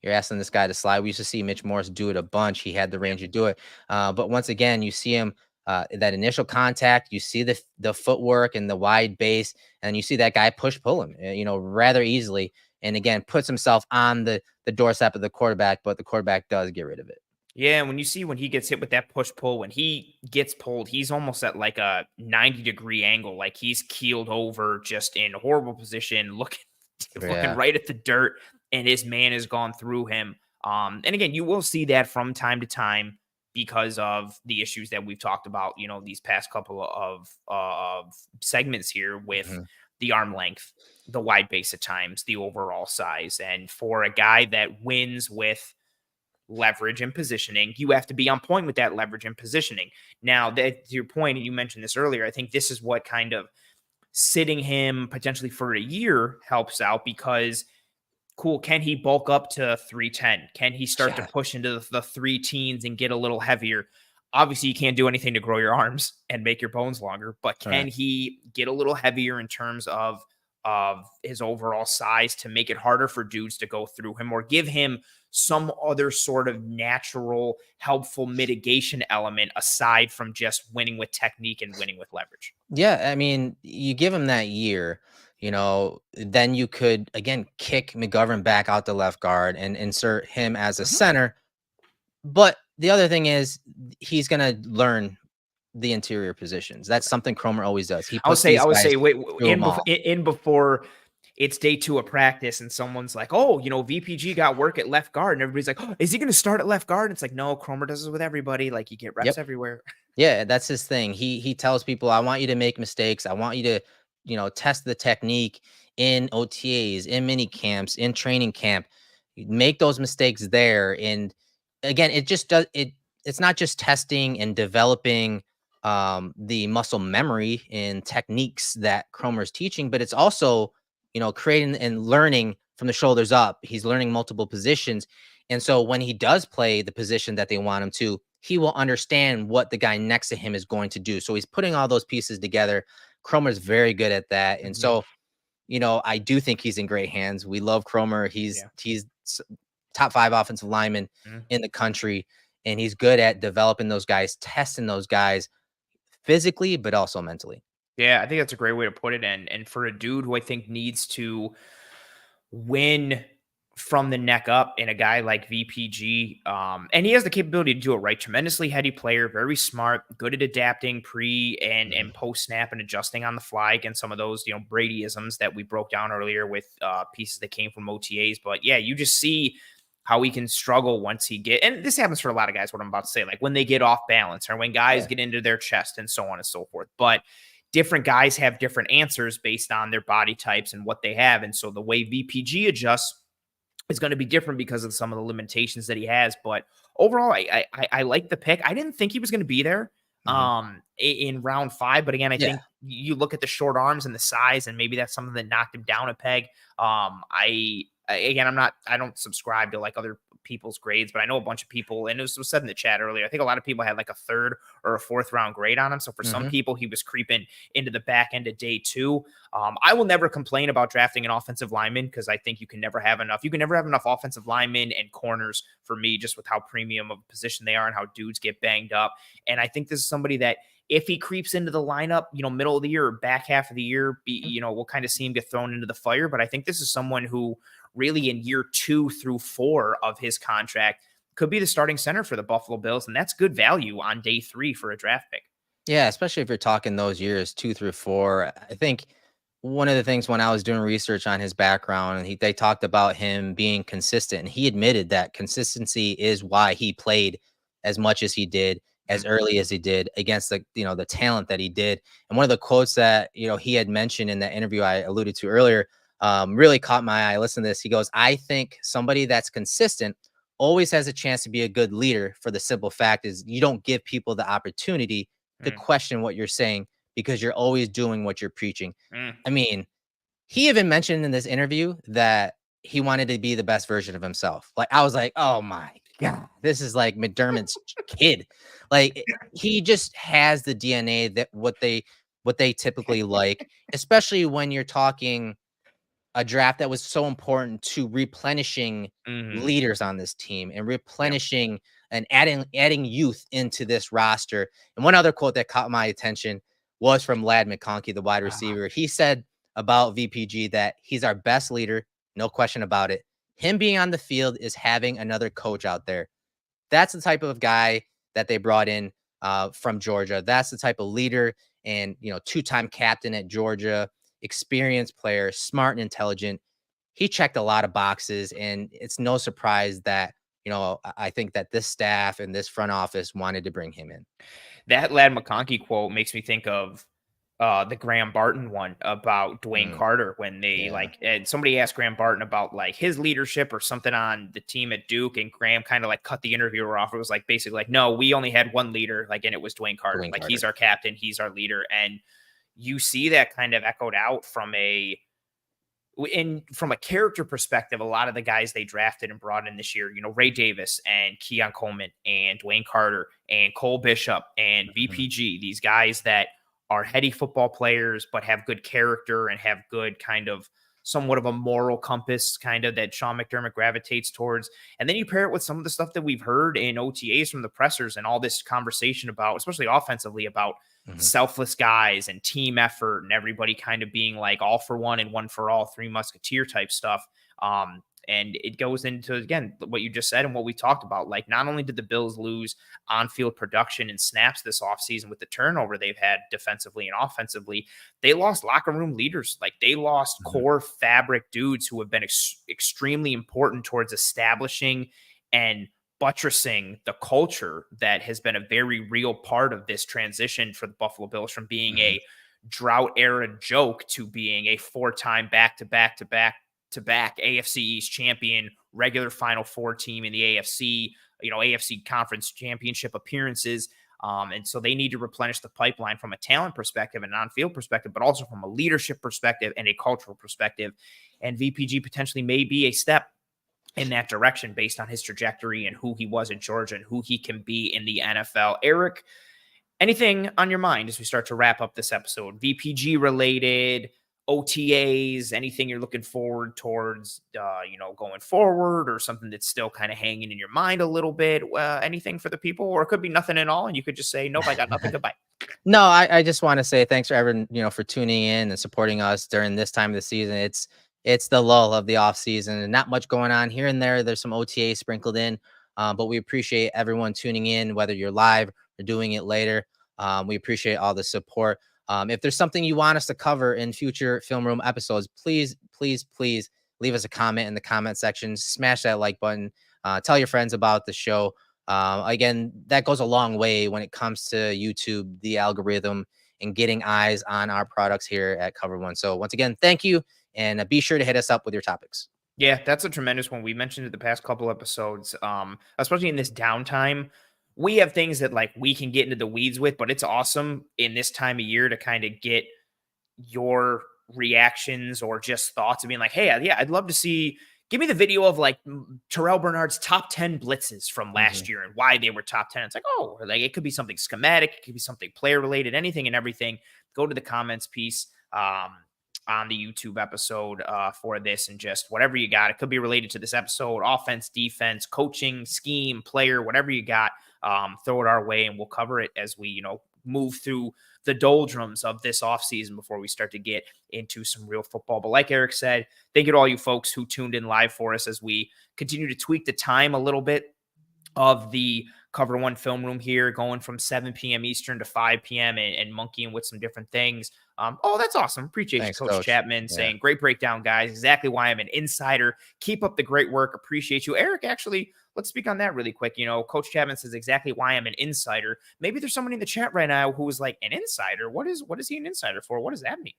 asking this guy to slide. We used to see Mitch Morse do it a bunch. He had the range to do it, but once again, you see him that initial contact. You see the footwork and the wide base, and you see that guy pull him, rather easily. And again, puts himself on the doorstep of the quarterback, but the quarterback does get rid of it. Yeah, when he gets hit with that push-pull, when he gets pulled, he's almost at like a 90-degree angle. Like he's keeled over just in horrible position, looking right at the dirt, and his man has gone through him. And again, you will see that from time to time because of the issues that we've talked about, these past couple of segments here with the arm length, the wide base at times, the overall size. And for a guy that wins with leverage and positioning, you have to be on point with that leverage and positioning. Now, that to your point, and you mentioned this earlier, I think this is what kind of sitting him potentially for a year helps out because, can he bulk up to 310? Can he start to push into the 3 teens and get a little heavier? Obviously, you can't do anything to grow your arms and make your bones longer, but can he get a little heavier in terms of his overall size to make it harder for dudes to go through him or give him some other sort of natural, helpful mitigation element aside from just winning with technique and winning with leverage? Yeah, I mean, you give him that year, then you could, again, kick McGovern back out to left guard and insert him as a center. But the other thing is he's going to learn the interior positions. That's something Cromer always does. He puts I would say, wait, before it's day 2 of practice and someone's like, oh, VPG got work at left guard. And everybody's like, oh, is he going to start at left guard? And it's like, no, Cromer does this with everybody. Like, you get reps everywhere. Yeah, that's his thing. He tells people, I want you to make mistakes. I want you to, test the technique in OTAs, in mini camps, in training camp. Make those mistakes there. And again, it just does it. It's not just testing and developing the muscle memory and techniques that Cromer's teaching, but it's also, creating and learning from the shoulders up. He's learning multiple positions. And so when he does play the position that they want him to, he will understand what the guy next to him is going to do. So he's putting all those pieces together. Cromer's very good at that. And so, I do think he's in great hands. We love Cromer. He's top 5 offensive lineman in the country. And he's good at developing those guys, testing those guys physically, but also mentally. Yeah, I think that's a great way to put it. And for a dude who I think needs to win from the neck up in a guy like VPG, and he has the capability to do it, right? Tremendously heady player, very smart, good at adapting pre and post snap and adjusting on the fly against some of those, Bradyisms that we broke down earlier with pieces that came from OTAs. But yeah, you just see how he can struggle once and this happens for a lot of guys, what I'm about to say, like when they get off balance or when guys get into their chest and so on and so forth. But different guys have different answers based on their body types and what they have. And so the way VPG adjusts is going to be different because of some of the limitations that he has. But overall, I like the pick. I didn't think he was going to be there in round 5. But again, I think you look at the short arms and the size, and maybe that's something that knocked him down a peg. I don't subscribe to like other people's grades, but I know a bunch of people, and it was said in the chat earlier, I think a lot of people had like a 3rd or a 4th round grade on him. So for some people, he was creeping into the back end of day 2. I will never complain about drafting an offensive lineman because I think you can never have enough. You can never have enough offensive linemen and corners for me, just with how premium of a position they are and how dudes get banged up. And I think this is somebody that if he creeps into the lineup, middle of the year or back half of the year, we'll kind of see him get thrown into the fire. But I think this is someone who really in year 2 through 4 of his contract could be the starting center for the Buffalo Bills. And that's good value on day 3 for a draft pick. Yeah, especially if you're talking those years 2 through 4. I think one of the things when I was doing research on his background, they talked about him being consistent. And he admitted that consistency is why he played as much as he did, as early as he did, against the talent that he did. And one of the quotes that, he had mentioned in that interview I alluded to earlier, really caught my eye. Listen to this. He goes, I think somebody that's consistent always has a chance to be a good leader, for the simple fact is you don't give people the opportunity to question what you're saying because you're always doing what you're preaching. I mean, he even mentioned in this interview that he wanted to be the best version of himself. Like, I was like, oh my God, this is like McDermott's kid. Like, he just has the DNA that what they typically like, especially when you're talking a draft that was so important to replenishing leaders on this team and replenishing and adding youth into this roster. And one other quote that caught my attention was from Ladd McConkey, the wide receiver. He said about VPG that he's our best leader, no question about it. Him being on the field is having another coach out there. That's the type of guy that they brought in from Georgia. That's the type of leader and, 2-time captain at Georgia, experienced player, smart and intelligent. He checked a lot of boxes, and it's no surprise that, I think that this staff and this front office wanted to bring him in. That Ladd McConkey quote makes me think of the Graham Barton one about Dwayne Carter when they and somebody asked Graham Barton about like his leadership or something on the team at Duke, and Graham kind of like cut the interviewer off. It was like basically like, no, we only had one leader, like, and it was Dwayne Carter. He's our captain, he's our leader. And you see that kind of echoed out from a character perspective. A lot of the guys they drafted and brought in this year, Ray Davis and Keon Coleman and Dwayne Carter and Cole Bishop and VPG, these guys that are heady football players, but have good character and have good kind of somewhat of a moral compass kind of that Sean McDermott gravitates towards. And then you pair it with some of the stuff that we've heard in OTAs from the pressers and all this conversation about, especially offensively, about selfless guys and team effort and everybody kind of being like all for one and one for all, 3 musketeer type stuff. And it goes into, again, what you just said and what we talked about. Like, not only did the Bills lose on-field production and snaps this offseason with the turnover they've had defensively and offensively, they lost locker room leaders. Like, they lost core fabric dudes who have been extremely important towards establishing and buttressing the culture that has been a very real part of this transition for the Buffalo Bills from being a drought era joke to being a 4-time back-to-back AFC East champion, regular Final Four team in the AFC, AFC Conference Championship appearances. And so they need to replenish the pipeline from a talent perspective and on-field perspective, but also from a leadership perspective and a cultural perspective. And VPG potentially may be a step in that direction based on his trajectory and who he was in Georgia and who he can be in the NFL. Erik, anything on your mind as we start to wrap up this episode? VPG related, OTAs, anything you're looking forward towards, going forward, or something that's still kind of hanging in your mind a little bit? Anything for the people, or it could be nothing at all, and you could just say, nope, I got nothing. Goodbye. No, I just want to say thanks for everyone, for tuning in and supporting us during this time of the season. It's the lull of the off season and not much going on here and there. There's some OTA sprinkled in, but we appreciate everyone tuning in, whether you're live or doing it later. We appreciate all the support. If there's something you want us to cover in future Film Room episodes, please leave us a comment in the comment section. Smash that like button. Tell your friends about the show. Again, that goes a long way when it comes to YouTube, the algorithm, and getting eyes on our products here at Cover One. So once again, thank you. And be sure to hit us up with your topics. Yeah, that's a tremendous one. We mentioned it the past couple episodes, especially in this downtime. We have things that like we can get into the weeds with, but it's awesome in this time of year to kind of get your reactions or just thoughts of being like, hey, yeah, I'd love to see, give me the video of like Terrell Bernard's top 10 blitzes from last year and why they were top 10. It's like, oh, like it could be something schematic. It could be something player related, anything and everything. Go to the comments piece on the YouTube episode for this, and just whatever you got. It could be related to this episode, offense, defense, coaching, scheme, player, whatever you got. Throw it our way and we'll cover it as we, move through the doldrums of this offseason before we start to get into some real football. But like Erik said, thank you to all you folks who tuned in live for us as we continue to tweak the time a little bit of the Cover One Film Room here, going from 7 p.m. Eastern to 5 p.m. and monkeying with some different things. That's awesome. Appreciate you, Coach Chapman, saying, great breakdown, guys. Exactly why I'm an insider. Keep up the great work. Appreciate you. Erik, actually, let's speak on that really quick. Coach Chapman says exactly why I'm an insider. Maybe there's somebody in the chat right now who is like, an insider? What is he an insider for? What does that mean?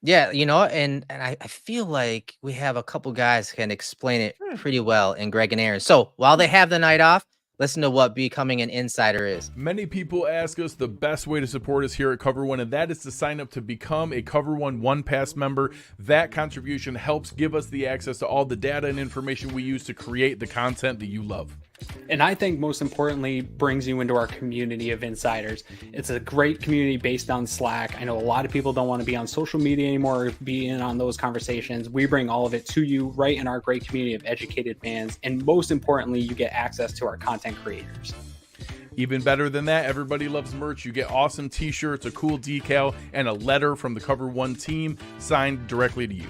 Yeah, and I feel like we have a couple guys who can explain it pretty well in Greg and Aaron. So while they have the night off, listen to what becoming an insider is. Many people ask us the best way to support us here at Cover One, and that is to sign up to become a Cover One Pass member. That contribution helps give us the access to all the data and information we use to create the content that you love. And I think most importantly, brings you into our community of insiders. It's a great community based on Slack. I know a lot of people don't want to be on social media anymore or be in on those conversations. We bring all of it to you right in our great community of educated fans. And most importantly, you get access to our content creators. Even better than that, everybody loves merch. You get awesome t-shirts, a cool decal, and a letter from the Cover One team signed directly to you.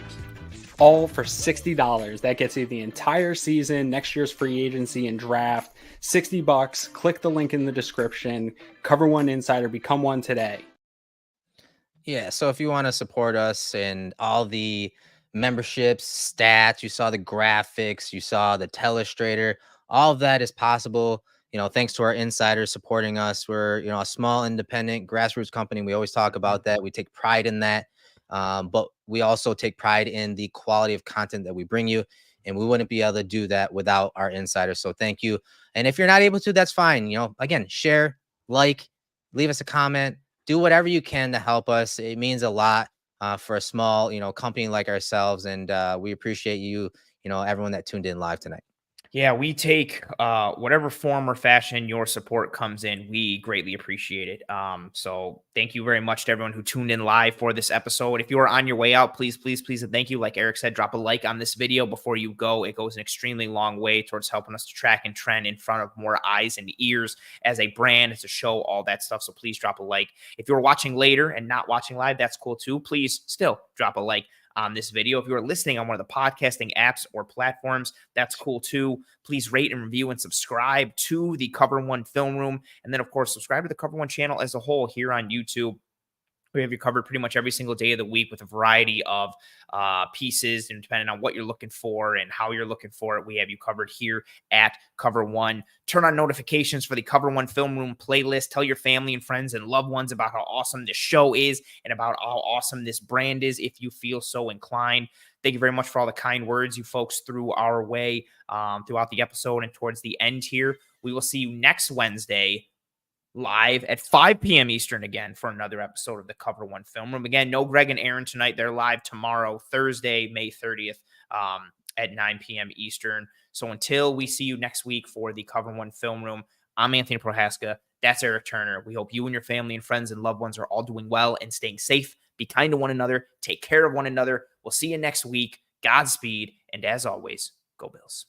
All for $60. That gets you the entire season, next year's free agency and draft. $60. Click the link in the description. Cover One Insider. Become one today. Yeah, so if you want to support us and all the memberships, stats, you saw the graphics, you saw the telestrator, all of that is possible, thanks to our insiders supporting us. We're, a small independent grassroots company. We always talk about that. We take pride in that. But we also take pride in the quality of content that we bring you, and we wouldn't be able to do that without our insiders. So thank you. And if you're not able to, that's fine. Again, share, leave us a comment, do whatever you can to help us. It means a lot for a small, company like ourselves. And we appreciate you, everyone that tuned in live tonight. Yeah, we take whatever form or fashion your support comes in. We greatly appreciate it. So thank you very much to everyone who tuned in live for this episode. If you are on your way out, please, and thank you. Like Erik said, drop a like on this video before you go. It goes an extremely long way towards helping us to track and trend in front of more eyes and ears as a brand, as a show, all that stuff. So please drop a like. If you're watching later and not watching live, that's cool too. Please still drop a like on this video. If you are listening on one of the podcasting apps or platforms, that's cool too. Please rate and review and subscribe to the Cover One Film Room. And then, of course, subscribe to the Cover One channel as a whole here on YouTube. We have you covered pretty much every single day of the week with a variety of pieces, and depending on what you're looking for and how you're looking for it, we have you covered here at Cover One. Turn on notifications for the Cover One Film Room playlist. Tell your family and friends and loved ones about how awesome this show is and about how awesome this brand is if you feel so inclined. Thank you very much for all the kind words you folks threw our way throughout the episode and towards the end here. We will see you next Wednesday live at 5 p.m. Eastern again for another episode of the Cover One Film Room. Again, no Greg and Aaron tonight. They're live tomorrow, Thursday, May 30th at 9 p.m. Eastern. So until we see you next week for the Cover One Film Room, I'm Anthony Prohaska. That's Erik Turner. We hope you and your family and friends and loved ones are all doing well and staying safe. Be kind to one another. Take care of one another. We'll see you next week. Godspeed. And as always, go Bills.